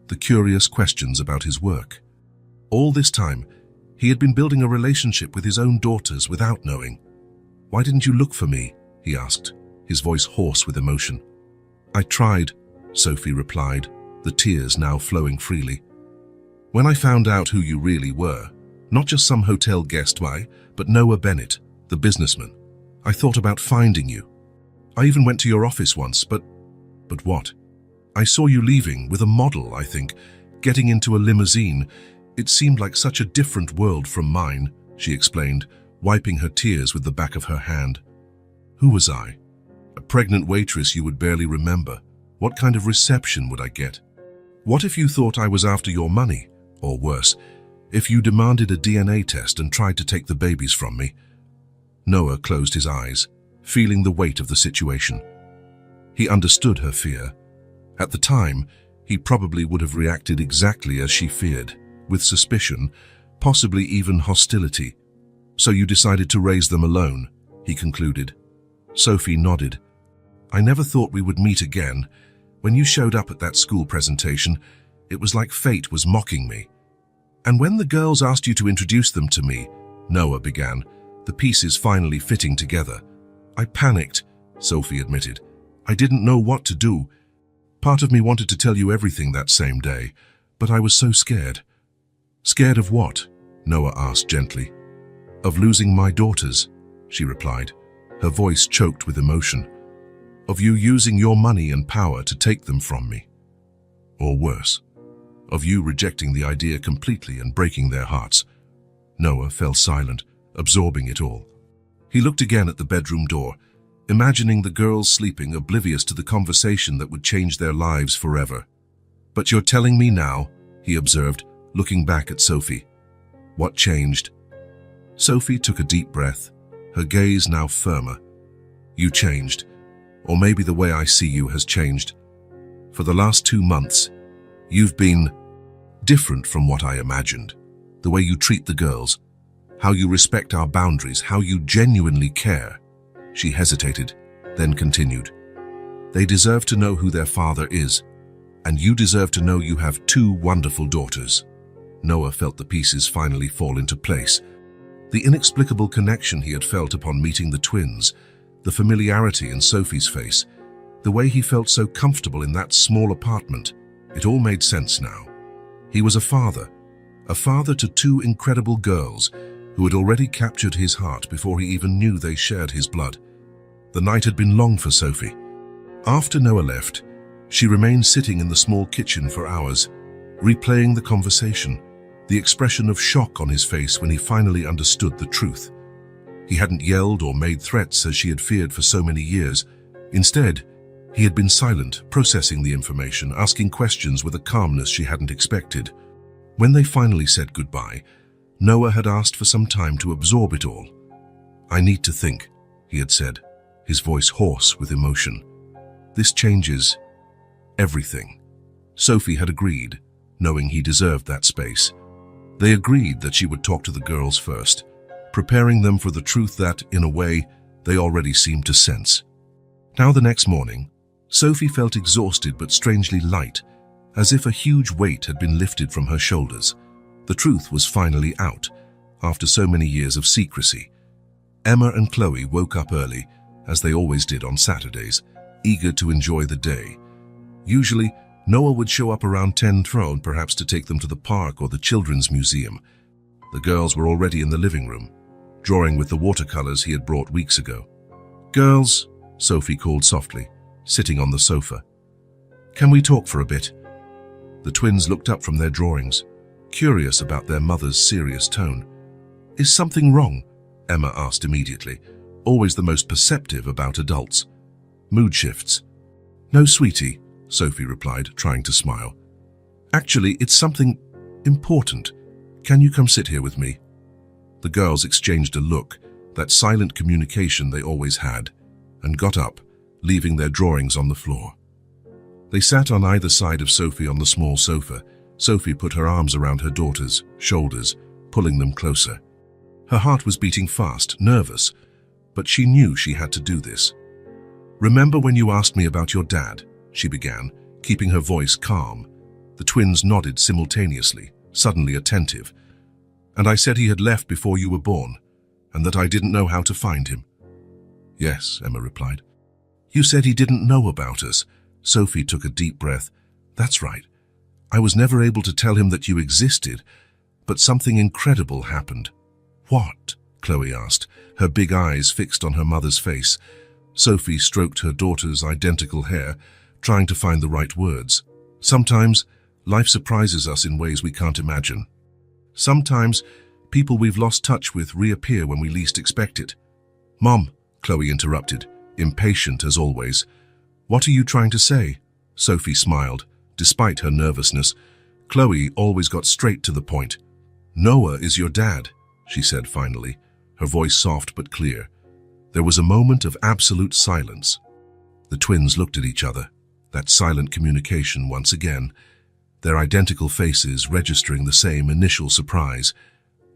the curious questions about his work. All this time, he had been building a relationship with his own daughters without knowing. "Why didn't you look for me?" he asked, his voice hoarse with emotion. "I tried," Sophie replied, the tears now flowing freely. "When I found out who you really were, not just some hotel guest, but Noah Bennett, the businessman, I thought about finding you. I even went to your office once, but what? I saw you leaving with a model, I think, getting into a limousine. It seemed like such a different world from mine," she explained, wiping her tears with the back of her hand. "Who was I? A pregnant waitress you would barely remember. What kind of reception would I get? What if you thought I was after your money? Or worse, if you demanded a DNA test and tried to take the babies from me?" Noah closed his eyes, feeling the weight of the situation. He understood her fear. At the time, he probably would have reacted exactly as she feared, with suspicion, possibly even hostility. "So you decided to raise them alone," he concluded. Sophie nodded. "I never thought we would meet again. When you showed up at that school presentation, it was like fate was mocking me. And when the girls asked you to introduce them to me," Noah began, the pieces finally fitting together. "I panicked," Sophie admitted. "I didn't know what to do. Part of me wanted to tell you everything that same day, but I was so scared." "Scared of what?" Noah asked gently. "Of losing my daughters," she replied, her voice choked with emotion. "Of you using your money and power to take them from me. Or worse, of you rejecting the idea completely and breaking their hearts." Noah fell silent, absorbing it all. He looked again at the bedroom door, imagining the girls sleeping, oblivious to the conversation that would change their lives forever. "But you're telling me now," he observed, looking back at Sophie. "What changed?" Sophie took a deep breath, her gaze now firmer. "You changed. Or maybe the way I see you has changed. For the last 2 months, you've been different from what I imagined. The way you treat the girls, how you respect our boundaries, how you genuinely care." She hesitated, then continued. "They deserve to know who their father is, and you deserve to know you have 2 wonderful daughters." Noah felt the pieces finally fall into place. The inexplicable connection he had felt upon meeting the twins, the familiarity in Sophie's face, the way he felt so comfortable in that small apartment, it all made sense now. He was a father to 2 incredible girls who had already captured his heart before he even knew they shared his blood. The night had been long for Sophie. After Noah left, she remained sitting in the small kitchen for hours, replaying the conversation, the expression of shock on his face when he finally understood the truth. He hadn't yelled or made threats as she had feared for so many years. Instead, he had been silent, processing the information, asking questions with a calmness she hadn't expected. When they finally said goodbye, Noah had asked for some time to absorb it all. "I need to think," he had said, his voice hoarse with emotion. "This changes everything." Sophie had agreed, knowing he deserved that space. They agreed that she would talk to the girls first, preparing them for the truth that, in a way, they already seemed to sense. Now the next morning, Sophie felt exhausted but strangely light, as if a huge weight had been lifted from her shoulders. The truth was finally out, after so many years of secrecy. Emma and Chloe woke up early, as they always did on Saturdays, eager to enjoy the day. Usually, Noah would show up around 10 thrown, perhaps to take them to the park or the children's museum. The girls were already in the living room, drawing with the watercolors he had brought weeks ago. "Girls," Sophie called softly, sitting on the sofa. "Can we talk for a bit?" The twins looked up from their drawings, curious about their mother's serious tone. "Is something wrong?" Emma asked immediately, always the most perceptive about adults. "Mood shifts." "No, sweetie," Sophie replied, trying to smile. "Actually, it's something important. Can you come sit here with me?" The girls exchanged a look, that silent communication they always had, and got up, leaving their drawings on the floor. They sat on either side of Sophie on the small sofa. Sophie put her arms around her daughter's shoulders, pulling them closer. Her heart was beating fast, nervous, but she knew she had to do this. "Remember when you asked me about your dad?" she began, keeping her voice calm. The twins nodded simultaneously, suddenly attentive. "And I said he had left before you were born, and that I didn't know how to find him." "Yes," Emma replied. "You said he didn't know about us." Sophie took a deep breath. "That's right. I was never able to tell him that you existed, but something incredible happened." "What?" Chloe asked, her big eyes fixed on her mother's face. Sophie stroked her daughter's identical hair, trying to find the right words. "Sometimes, life surprises us in ways we can't imagine. Sometimes, people we've lost touch with reappear when we least expect it." "Mom," Chloe interrupted, impatient as always. "What are you trying to say?" Sophie smiled, despite her nervousness. Chloe always got straight to the point. "Noah is your dad," she said finally, her voice soft but clear. There was a moment of absolute silence. The twins looked at each other, that silent communication once again, their identical faces registering the same initial surprise,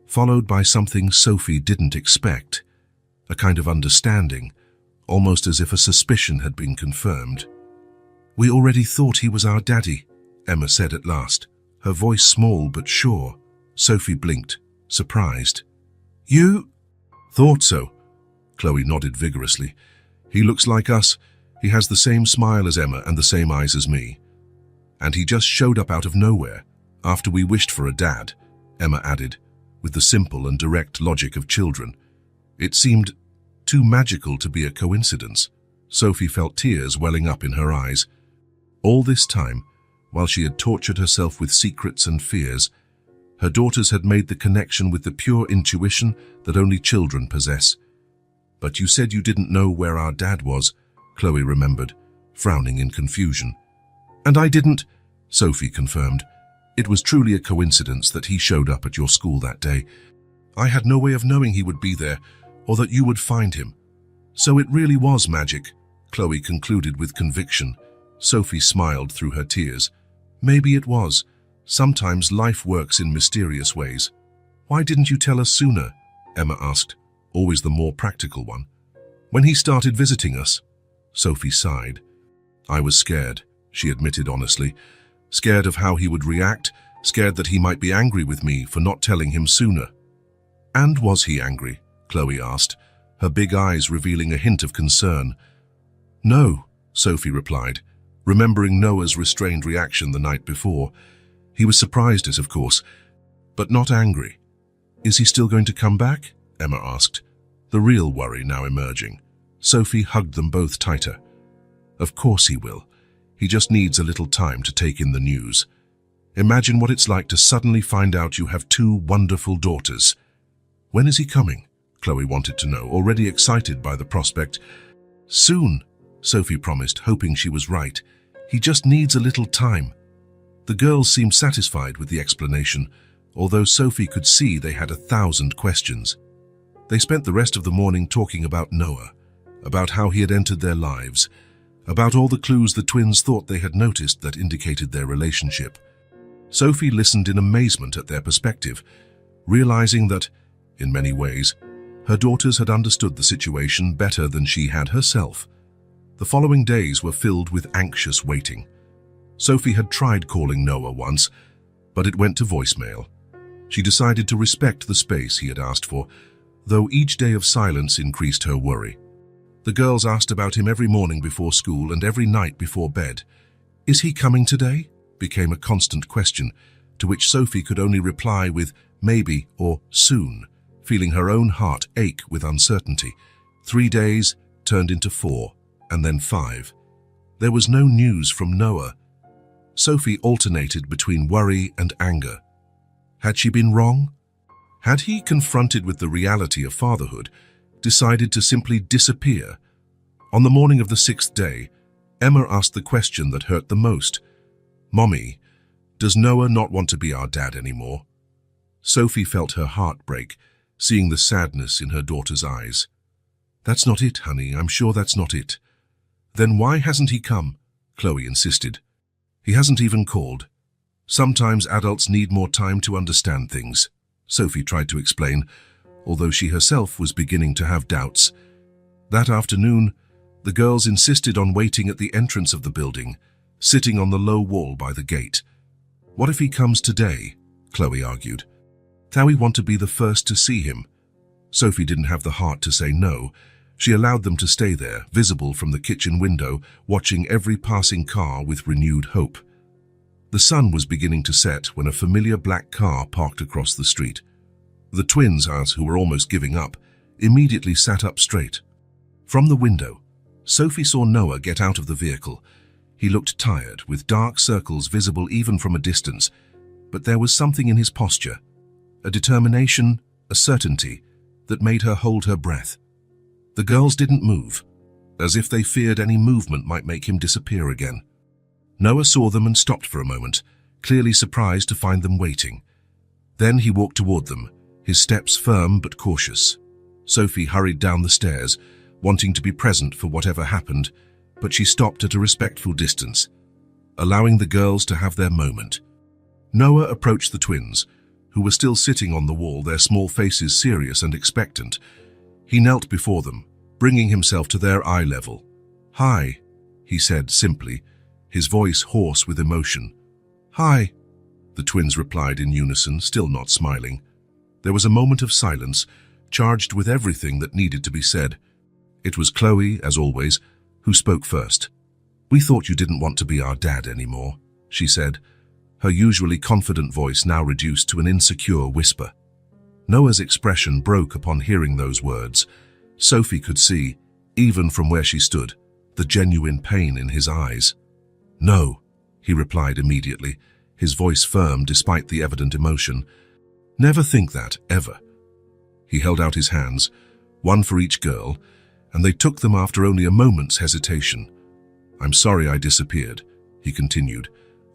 followed by something Sophie didn't expect, a kind of understanding, almost as if a suspicion had been confirmed. "We already thought he was our daddy," Emma said at last, her voice small but sure. Sophie blinked, surprised. "You thought so?" Chloe nodded vigorously. "He looks like us. He has the same smile as Emma and the same eyes as me. And he just showed up out of nowhere, after we wished for a dad," Emma added, with the simple and direct logic of children. It seemed too magical to be a coincidence. Sophie felt tears welling up in her eyes. All this time, while she had tortured herself with secrets and fears, her daughters had made the connection with the pure intuition that only children possess. "But you said you didn't know where our dad was," Chloe remembered, frowning in confusion. "And I didn't," Sophie confirmed. "It was truly a coincidence that he showed up at your school that day. I had no way of knowing he would be there, or that you would find him. So it really was magic," Chloe concluded with conviction. Sophie smiled through her tears. "Maybe it was. Sometimes life works in mysterious ways." "Why didn't you tell us sooner?" Emma asked, always the more practical one. "When he started visiting us," Sophie sighed. "I was scared," she admitted honestly. "Scared of how he would react, scared that he might be angry with me for not telling him sooner." "And was he angry?" Chloe asked, her big eyes revealing a hint of concern. "No," Sophie replied, remembering Noah's restrained reaction the night before. "He was surprised at it, of course, but not angry." "Is he still going to come back?" Emma asked, the real worry now emerging. Sophie hugged them both tighter. "Of course he will. He just needs a little time to take in the news. Imagine what it's like to suddenly find out you have 2 wonderful daughters." "When is he coming?" Chloe wanted to know, already excited by the prospect. "Soon," Sophie promised, hoping she was right. "He just needs a little time." The girls seemed satisfied with the explanation, although Sophie could see they had 1,000 questions. They spent the rest of the morning talking about Noah, about how he had entered their lives, about all the clues the twins thought they had noticed that indicated their relationship. Sophie listened in amazement at their perspective, realizing that, in many ways, her daughters had understood the situation better than she had herself. The following days were filled with anxious waiting. Sophie had tried calling Noah once, but it went to voicemail. She decided to respect the space he had asked for, though each day of silence increased her worry. The girls asked about him every morning before school and every night before bed. "Is he coming today?" became a constant question, to which Sophie could only reply with maybe or soon, feeling her own heart ache with uncertainty. 3 days turned into 4, and then 5. There was no news from Noah. Sophie alternated between worry and anger. Had she been wrong? Had he, confronted with the reality of fatherhood, decided to simply disappear? On the morning of the 6th day, Emma asked the question that hurt the most. "Mommy, does Noah not want to be our dad anymore?" Sophie felt her heart break, seeing the sadness in her daughter's eyes. "That's not it, honey. I'm sure that's not it." "Then why hasn't he come?" Chloe insisted. "He hasn't even called. Sometimes adults need more time to understand things," Sophie tried to explain, although she herself was beginning to have doubts. That afternoon, the girls insisted on waiting at the entrance of the building, sitting on the low wall by the gate. "What if he comes today?" Chloe argued. "How we want to be the first to see him." Sophie didn't have the heart to say no. She allowed them to stay there, visible from the kitchen window, watching every passing car with renewed hope. The sun was beginning to set when a familiar black car parked across the street. The twins, who were almost giving up, immediately sat up straight. From the window, Sophie saw Noah get out of the vehicle. He looked tired, with dark circles visible even from a distance, but there was something in his posture, a determination, a certainty, that made her hold her breath. The girls didn't move, as if they feared any movement might make him disappear again. Noah saw them and stopped for a moment, clearly surprised to find them waiting. Then he walked toward them, his steps firm but cautious. Sophie hurried down the stairs, wanting to be present for whatever happened, but she stopped at a respectful distance, allowing the girls to have their moment. Noah approached the twins, who were still sitting on the wall, their small faces serious and expectant. He knelt before them, bringing himself to their eye level. "Hi," he said simply, his voice hoarse with emotion. "Hi," the twins replied in unison, still not smiling. There was a moment of silence, charged with everything that needed to be said. It was Chloe, as always, who spoke first. "We thought you didn't want to be our dad anymore," she said, her usually confident voice now reduced to an insecure whisper. Noah's expression broke upon hearing those words. Sophie could see, even from where she stood, the genuine pain in his eyes. "No," he replied immediately, his voice firm despite the evident emotion. "Never think that, ever." He held out his hands, one for each girl, and they took them after only a moment's hesitation. "I'm sorry I disappeared," he continued.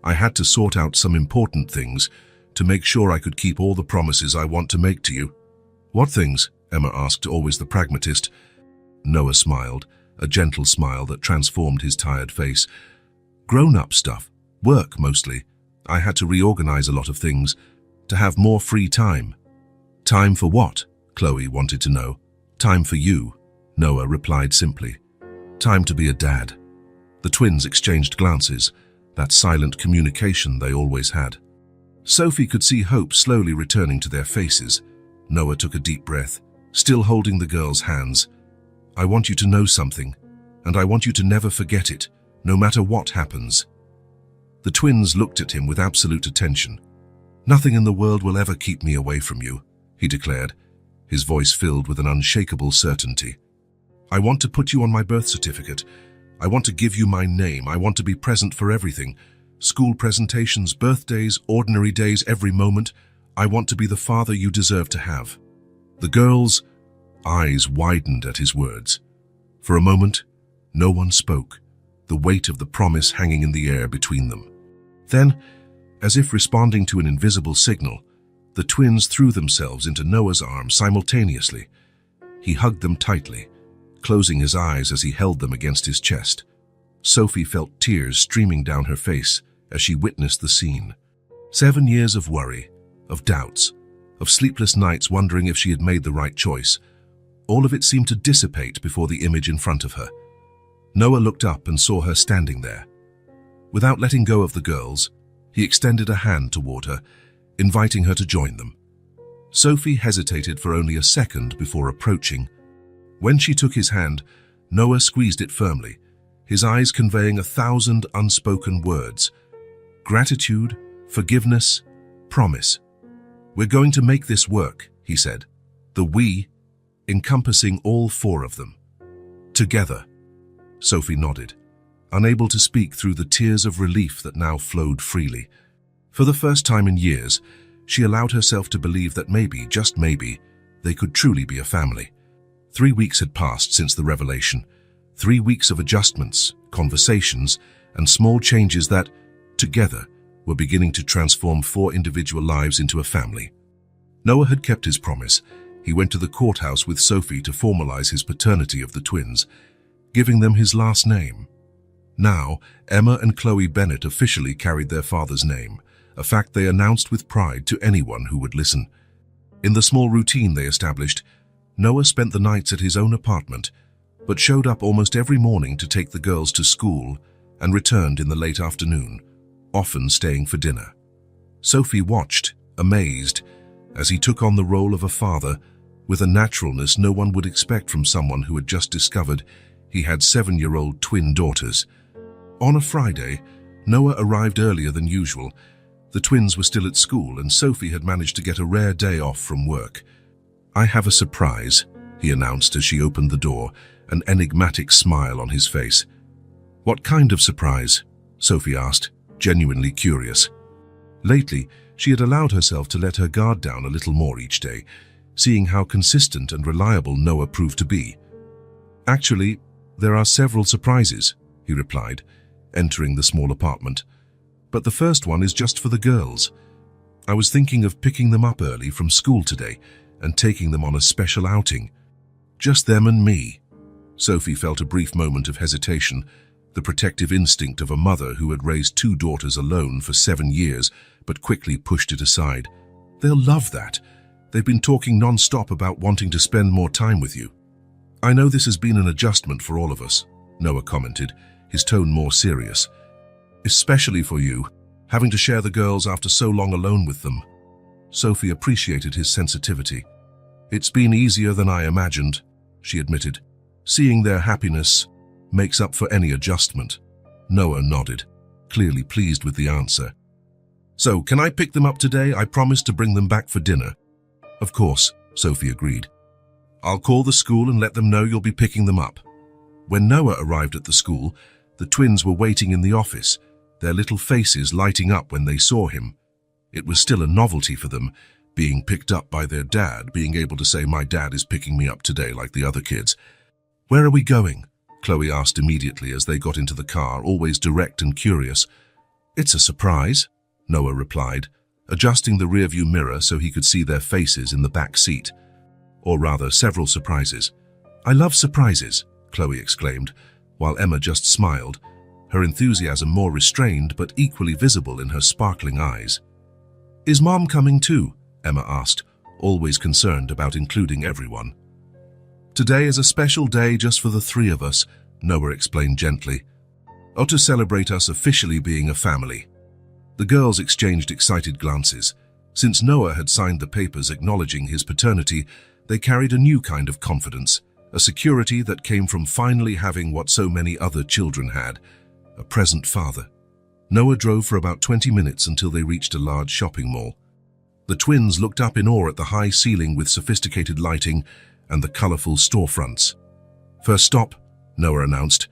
"I had to sort out some important things to make sure I could keep all the promises I want to make to you." "What things?" Emma asked, always the pragmatist. Noah smiled, a gentle smile that transformed his tired face. "Grown-up stuff. Work, mostly. I had to reorganize a lot of things, to have more free time." "Time for what?" Chloe wanted to know. "Time for you," Noah replied simply. "Time to be a dad." The twins exchanged glances, that silent communication they always had. Sophie could see hope slowly returning to their faces. Noah took a deep breath, still holding the girls' hands. "I want you to know something, and I want you to never forget it, no matter what happens." The twins looked at him with absolute attention. "Nothing in the world will ever keep me away from you," he declared, his voice filled with an unshakable certainty. "I want to put you on my birth certificate. I want to give you my name. I want to be present for everything. School presentations, birthdays, ordinary days, every moment. I want to be the father you deserve to have." The girls' eyes widened at his words. For a moment, no one spoke, the weight of the promise hanging in the air between them. Then, as if responding to an invisible signal, the twins threw themselves into Noah's arms simultaneously. He hugged them tightly, closing his eyes as he held them against his chest. Sophie felt tears streaming down her face as she witnessed the scene. 7 years of worry, of doubts, of sleepless nights wondering if she had made the right choice. All of it seemed to dissipate before the image in front of her. Noah looked up and saw her standing there. Without letting go of the girls, he extended a hand toward her, inviting her to join them. Sophie hesitated for only a second before approaching. When she took his hand, Noah squeezed it firmly, his eyes conveying 1,000 unspoken words. Gratitude, forgiveness, promise. "We're going to make this work," he said. The "we" encompassing all 4 of them. "Together." Sophie nodded, unable to speak through the tears of relief that now flowed freely. For the first time in years, she allowed herself to believe that maybe, just maybe, they could truly be a family. 3 weeks had passed since the revelation. 3 weeks of adjustments, conversations, and small changes that, together, were beginning to transform 4 individual lives into a family. Noah had kept his promise. He went to the courthouse with Sophie to formalize his paternity of the twins, giving them his last name. Now, Emma and Chloe Bennett officially carried their father's name, a fact they announced with pride to anyone who would listen. In the small routine they established, Noah spent the nights at his own apartment, but showed up almost every morning to take the girls to school and returned in the late afternoon, often staying for dinner. Sophie watched, amazed, as he took on the role of a father with a naturalness no one would expect from someone who had just discovered he had 7-year-old twin daughters. On a Friday, Noah arrived earlier than usual. The twins were still at school and Sophie had managed to get a rare day off from work. "I have a surprise," he announced as she opened the door, an enigmatic smile on his face. "What kind of surprise?" Sophie asked, genuinely curious. Lately, she had allowed herself to let her guard down a little more each day, seeing how consistent and reliable Noah proved to be. "Actually, there are several surprises," he replied, entering the small apartment. "But the first one is just for the girls. I was thinking of picking them up early from school today and taking them on a special outing. Just them and me." Sophie felt a brief moment of hesitation, the protective instinct of a mother who had raised 2 daughters alone for 7 years, but quickly pushed it aside. "They'll love that. They've been talking non-stop about wanting to spend more time with you." "I know this has been an adjustment for all of us," Noah commented, his tone more serious. "Especially for you, having to share the girls after so long alone with them." Sophie appreciated his sensitivity. "It's been easier than I imagined," she admitted. "Seeing their happiness makes up for any adjustment." Noah nodded, clearly pleased with the answer. "So, can I pick them up today? I promised to bring them back for dinner." "Of course," Sophie agreed. "I'll call the school and let them know you'll be picking them up." When Noah arrived at the school, the twins were waiting in the office, their little faces lighting up when they saw him. It was still a novelty for them, being picked up by their dad, being able to say, "My dad is picking me up today," like the other kids. "Where are we going?" Chloe asked immediately as they got into the car, always direct and curious. "It's a surprise," Noah replied, adjusting the rearview mirror so he could see their faces in the back seat. "Or rather, several surprises." "I love surprises," Chloe exclaimed, while Emma just smiled, her enthusiasm more restrained but equally visible in her sparkling eyes. "Is Mom coming too?" Emma asked, always concerned about including everyone. "Today is a special day just for the 3 of us," Noah explained gently. "Or to celebrate us officially being a family." The girls exchanged excited glances. Since Noah had signed the papers acknowledging his paternity, they carried a new kind of confidence, a security that came from finally having what so many other children had, a present father. Noah drove for about 20 minutes until they reached a large shopping mall. The twins looked up in awe at the high ceiling with sophisticated lighting and the colorful storefronts. "First stop," Noah announced,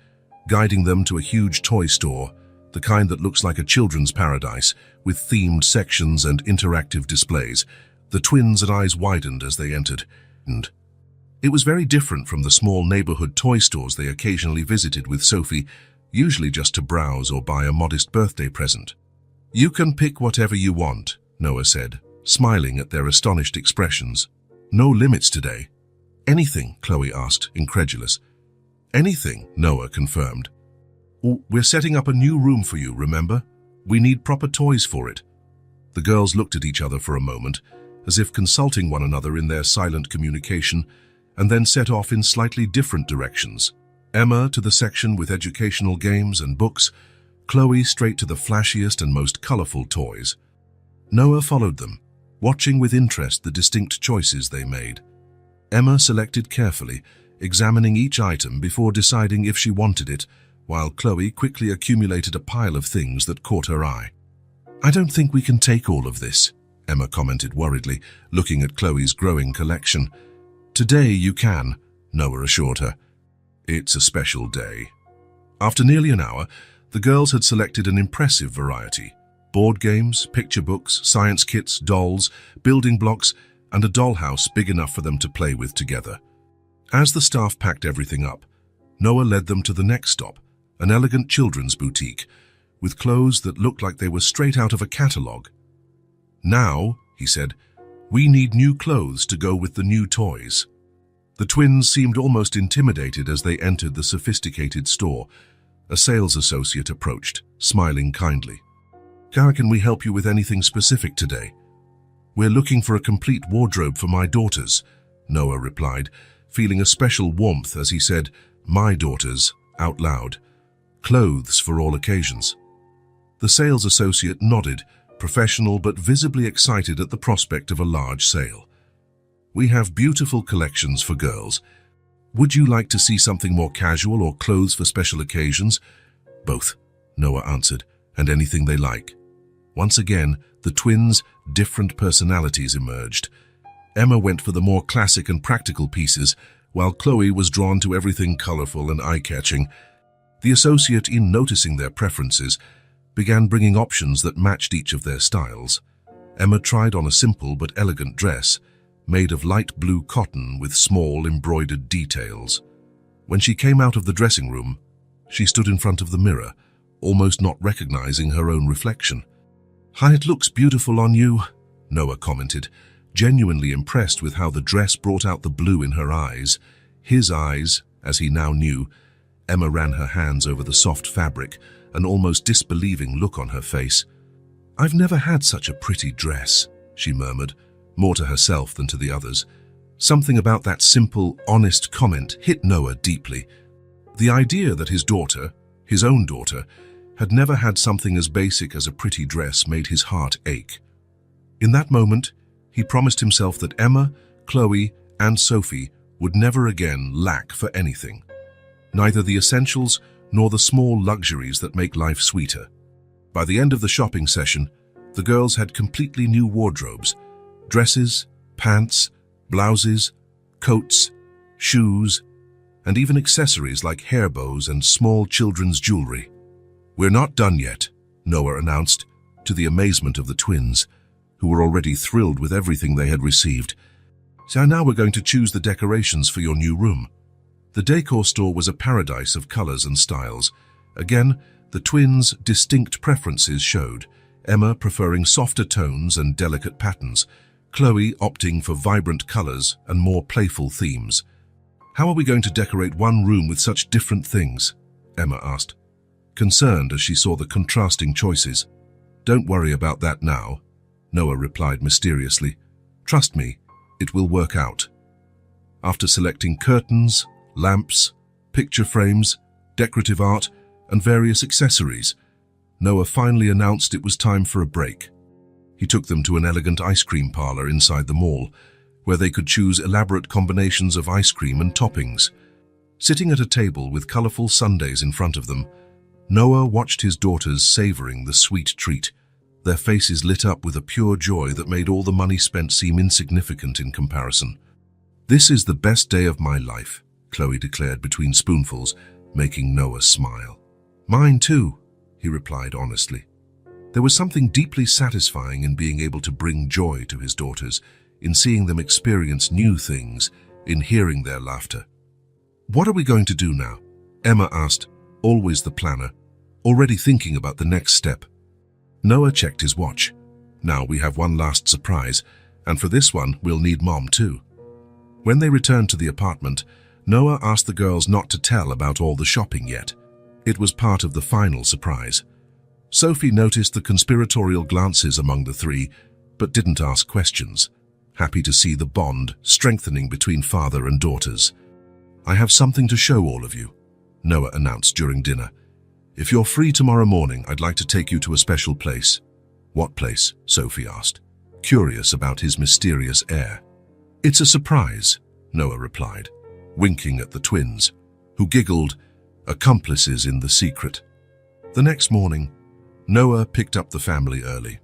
guiding them to a huge toy store, the kind that looks like a children's paradise, with themed sections and interactive displays. The twins' eyes widened as they entered, and it was very different from the small neighborhood toy stores they occasionally visited with Sophie, usually just to browse or buy a modest birthday present. "You can pick whatever you want," Noah said, smiling at their astonished expressions. "No limits today." "Anything?" Chloe asked, incredulous. "Anything," Noah confirmed. "We're setting up a new room for you, remember? We need proper toys for it." The girls looked at each other for a moment, as if consulting one another in their silent communication, and then set off in slightly different directions. Emma to the section with educational games and books, Chloe straight to the flashiest and most colorful toys. Noah followed them, watching with interest the distinct choices they made. Emma selected carefully, examining each item before deciding if she wanted it, while Chloe quickly accumulated a pile of things that caught her eye. "I don't think we can take all of this," Emma commented worriedly, looking at Chloe's growing collection. "Today you can," Noah assured her. "It's a special day." After nearly an hour, the girls had selected an impressive variety: board games, picture books, science kits, dolls, building blocks, and a dollhouse big enough for them to play with together. As the staff packed everything up, Noah led them to the next stop, an elegant children's boutique, with clothes that looked like they were straight out of a catalogue. "Now," he said, "we need new clothes to go with the new toys." The twins seemed almost intimidated as they entered the sophisticated store. A sales associate approached, smiling kindly. "Can we help you with anything specific today?" "We're looking for a complete wardrobe for my daughters," Noah replied, feeling a special warmth as he said, "my daughters," out loud. "Clothes for all occasions." The sales associate nodded, professional but visibly excited at the prospect of a large sale. "We have beautiful collections for girls. Would you like to see something more casual or clothes for special occasions?" "Both," Noah answered, "and anything they like." Once again, the twins' different personalities emerged. Emma went for the more classic and practical pieces, while Chloe was drawn to everything colorful and eye-catching. The associate, in noticing their preferences, began bringing options that matched each of their styles. Emma tried on a simple but elegant dress, made of light blue cotton with small embroidered details. When she came out of the dressing room, she stood in front of the mirror, almost not recognizing her own reflection. "Hi, it looks beautiful on you," Noah commented, genuinely impressed with how the dress brought out the blue in her eyes. His eyes, as he now knew. Emma ran her hands over the soft fabric, an almost disbelieving look on her face. "I've never had such a pretty dress," she murmured, more to herself than to the others. Something about that simple, honest comment hit Noah deeply. The idea that his daughter, his own daughter, had never had something as basic as a pretty dress made his heart ache. In that moment, he promised himself that Emma, Chloe, and Sophie would never again lack for anything. Neither the essentials nor the small luxuries that make life sweeter. By the end of the shopping session, the girls had completely new wardrobes: dresses, pants, blouses, coats, shoes, and even accessories like hair bows and small children's jewelry. "We're not done yet," Noah announced, to the amazement of the twins, who were already thrilled with everything they had received. "So now we're going to choose the decorations for your new room." The decor store was a paradise of colors and styles. Again, the twins' distinct preferences showed, Emma preferring softer tones and delicate patterns, Chloe opting for vibrant colors and more playful themes. "How are we going to decorate one room with such different things?" Emma asked, concerned as she saw the contrasting choices. "Don't worry about that now," Noah replied mysteriously. "Trust me, it will work out." After selecting curtains, lamps, picture frames, decorative art, and various accessories, Noah finally announced it was time for a break. He took them to an elegant ice cream parlor inside the mall, where they could choose elaborate combinations of ice cream and toppings. Sitting at a table with colorful sundaes in front of them, Noah watched his daughters savoring the sweet treat. Their faces lit up with a pure joy that made all the money spent seem insignificant in comparison. "This is the best day of my life," Chloe declared between spoonfuls, making Noah smile. "Mine too," he replied honestly. There was something deeply satisfying in being able to bring joy to his daughters, in seeing them experience new things, in hearing their laughter. "What are we going to do now?" Emma asked, always the planner, already thinking about the next step. Noah checked his watch. "Now we have one last surprise, and for this one we'll need Mom too." When they returned to the apartment, Noah asked the girls not to tell about all the shopping yet. It was part of the final surprise. Sophie noticed the conspiratorial glances among the three, but didn't ask questions, happy to see the bond strengthening between father and daughters. "I have something to show all of you," Noah announced during dinner. "If you're free tomorrow morning, I'd like to take you to a special place." "What place?" Sophie asked, curious about his mysterious air. "It's a surprise," Noah replied, winking at the twins, who giggled, accomplices in the secret. The next morning, Noah picked up the family early.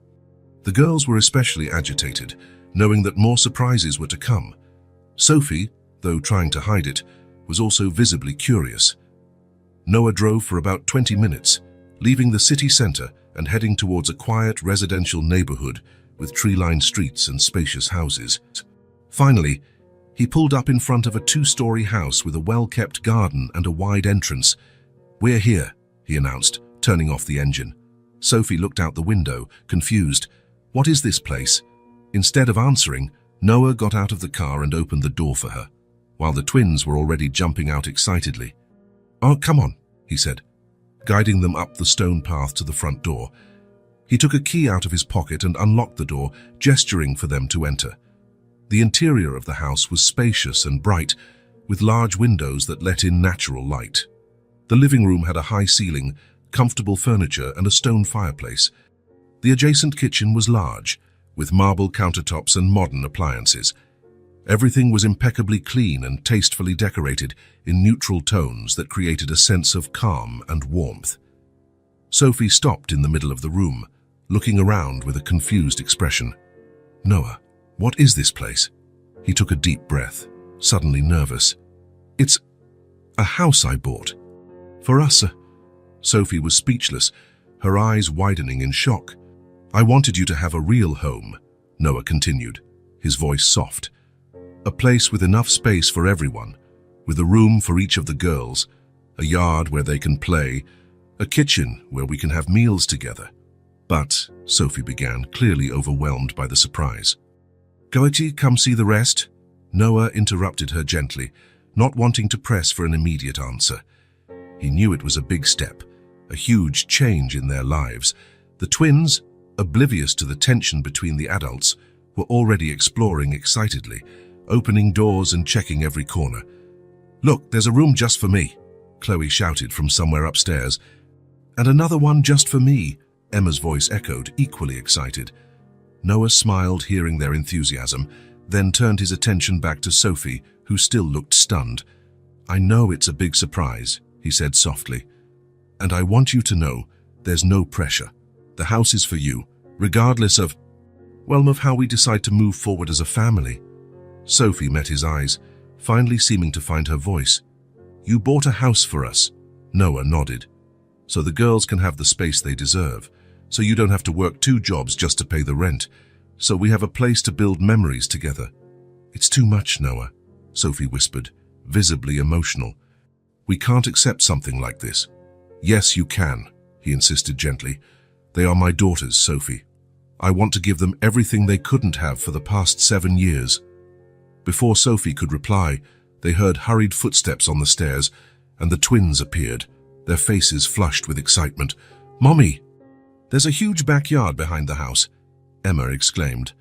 The girls were especially agitated, knowing that more surprises were to come. Sophie, though trying to hide it, was also visibly curious. Noah drove for about 20 minutes, leaving the city center and heading towards a quiet residential neighborhood with tree-lined streets and spacious houses. Finally, he pulled up in front of a 2-story house with a well-kept garden and a wide entrance. "We're here," he announced, turning off the engine. Sophie looked out the window, confused. "What is this place?" Instead of answering, Noah got out of the car and opened the door for her, while the twins were already jumping out excitedly. "Oh, come on," he said, guiding them up the stone path to the front door. He took a key out of his pocket and unlocked the door, gesturing for them to enter. The interior of the house was spacious and bright, with large windows that let in natural light. The living room had a high ceiling, comfortable furniture, and a stone fireplace. The adjacent kitchen was large, with marble countertops and modern appliances. Everything was impeccably clean and tastefully decorated in neutral tones that created a sense of calm and warmth. Sophie stopped in the middle of the room, looking around with a confused expression. "Noah, what is this place?" He took a deep breath, suddenly nervous. "It's a house I bought. For us." Sophie was speechless, her eyes widening in shock. "I wanted you to have a real home," Noah continued, his voice soft. "A place with enough space for everyone, with a room for each of the girls, a yard where they can play, a kitchen where we can have meals together." "But," Sophie began, clearly overwhelmed by the surprise. "Goethe, come see the rest?" Noah interrupted her gently, not wanting to press for an immediate answer. He knew it was a big step, a huge change in their lives. The twins, oblivious to the tension between the adults, were already exploring excitedly, opening doors and checking every corner. "Look, there's a room just for me," Chloe shouted from somewhere upstairs. "And another one just for me," Emma's voice echoed, equally excited. Noah smiled, hearing their enthusiasm, then turned his attention back to Sophie, who still looked stunned. "I know it's a big surprise," he said softly. "And I want you to know there's no pressure. The house is for you, regardless of how we decide to move forward as a family." Sophie met his eyes, finally seeming to find her voice. "You bought a house for us," Noah nodded. "So the girls can have the space they deserve, so you don't have to work 2 jobs just to pay the rent, so we have a place to build memories together." "It's too much, Noah," Sophie whispered, visibly emotional. "We can't accept something like this." "Yes, you can," he insisted gently. "They are my daughters, Sophie. I want to give them everything they couldn't have for the past 7 years. Before Sophie could reply, they heard hurried footsteps on the stairs, and the twins appeared, their faces flushed with excitement. "Mommy!" "There's a huge backyard behind the house," Emma exclaimed.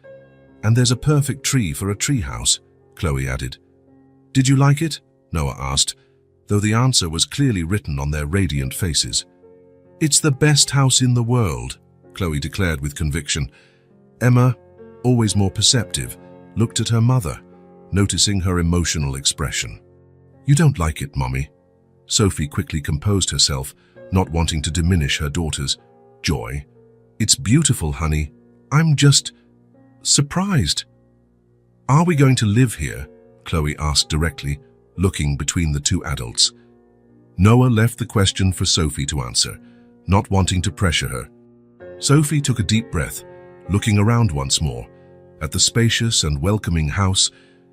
"And there's a perfect tree for a tree house," Chloe added. "Did you like it?" Noah asked, though the answer was clearly written on their radiant faces. "It's the best house in the world," Chloe declared with conviction. Emma, always more perceptive, looked at her mother, noticing her emotional expression. "You don't like it, Mommy." Sophie quickly composed herself, not wanting to diminish her daughter's joy. "It's beautiful, honey. I'm just surprised." "Are we going to live here?" Chloe asked directly, looking between the two adults. Noah left the question for Sophie to answer, not wanting to pressure her. Sophie took a deep breath, looking around once more, at the spacious and welcoming house,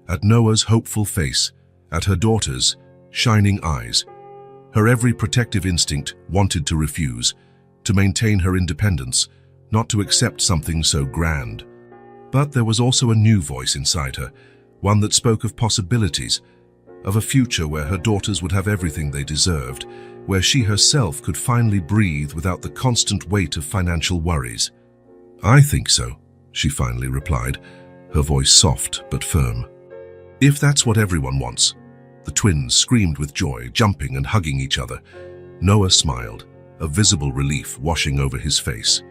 at Noah's hopeful face, at her daughter's shining eyes. Her every protective instinct wanted to refuse, to maintain her independence, not to accept something so grand. But there was also a new voice inside her, one that spoke of possibilities, of a future where her daughters would have everything they deserved, where she herself could finally breathe without the constant weight of financial worries. "I think so," she finally replied, her voice soft but firm. "If that's what everyone wants." The twins screamed with joy, jumping and hugging each other. Noah smiled, a visible relief washing over his face.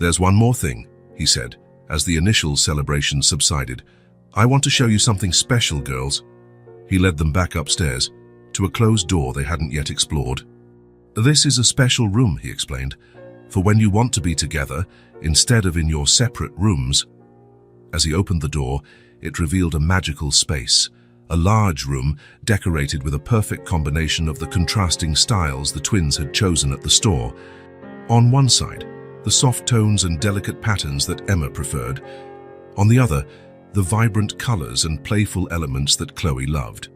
"There's one more thing," he said, as the initial celebration subsided. "I want to show you something special, girls." He led them back upstairs, to a closed door they hadn't yet explored. "This is a special room," he explained, "for when you want to be together, instead of in your separate rooms." As he opened the door, it revealed a magical space, a large room decorated with a perfect combination of the contrasting styles the twins had chosen at the store. On one side, the soft tones and delicate patterns that Emma preferred. On the other, the vibrant colors and playful elements that Chloe loved.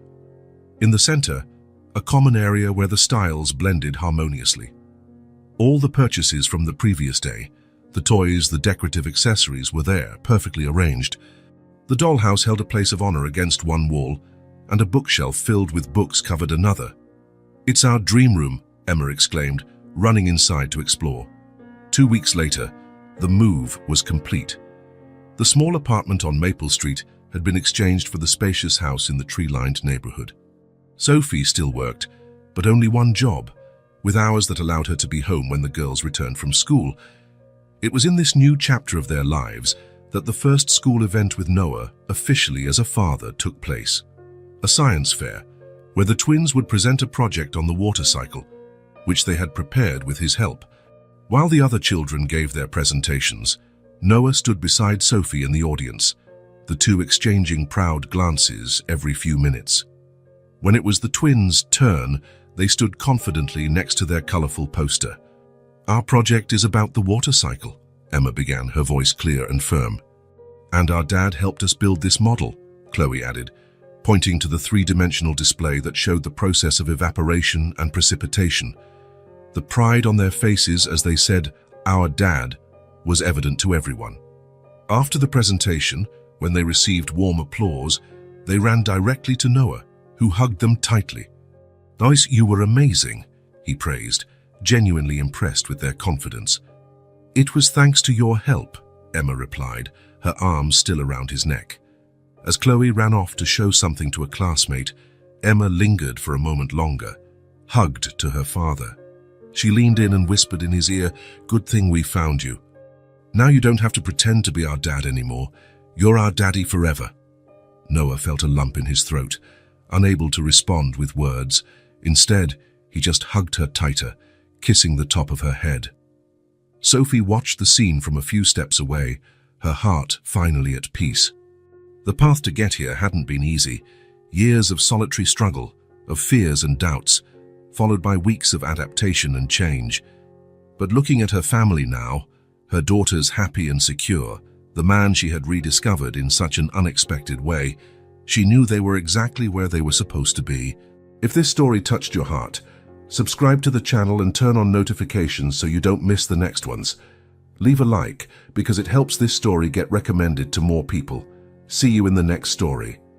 In the center, a common area where the styles blended harmoniously. All the purchases from the previous day, the toys, the decorative accessories were there, perfectly arranged. The dollhouse held a place of honor against one wall, and a bookshelf filled with books covered another. "It's our dream room," Emma exclaimed, running inside to explore. 2 weeks later, The move was complete. The small apartment on Maple Street had been exchanged for the spacious house in the tree-lined neighborhood. Sophie still worked, but only one job, with hours that allowed her to be home when the girls returned from school. It was in this new chapter of their lives that the first school event with Noah, officially as a father, took place. A science fair, where the twins would present a project on the water cycle, which they had prepared with his help. While the other children gave their presentations, Noah stood beside Sophie in the audience, the two exchanging proud glances every few minutes. When it was the twins' turn, they stood confidently next to their colorful poster. "Our project is about the water cycle," Emma began, her voice clear and firm. "And our dad helped us build this model," Chloe added, pointing to the three-dimensional display that showed the process of evaporation and precipitation. The pride on their faces as they said, "Our dad," was evident to everyone. After the presentation, when they received warm applause, they ran directly to Noah, who hugged them tightly. "Guys, you were amazing," he praised, genuinely impressed with their confidence. "It was thanks to your help," Emma replied, her arms still around his neck. As Chloe ran off to show something to a classmate, Emma lingered for a moment longer, hugged to her father. She leaned in and whispered in his ear, "Good thing we found you. Now you don't have to pretend to be our dad anymore. You're our daddy forever." Noah felt a lump in his throat, unable to respond with words. Instead, he just hugged her tighter, kissing the top of her head. Sophie watched the scene from a few steps away, her heart finally at peace. The path to get here hadn't been easy. Years of solitary struggle, of fears and doubts, followed by weeks of adaptation and change. But looking at her family now, her daughters happy and secure, the man she had rediscovered in such an unexpected way, she knew they were exactly where they were supposed to be. If this story touched your heart, subscribe to the channel and turn on notifications so you don't miss the next ones. Leave a like because it helps this story get recommended to more people. See you in the next story.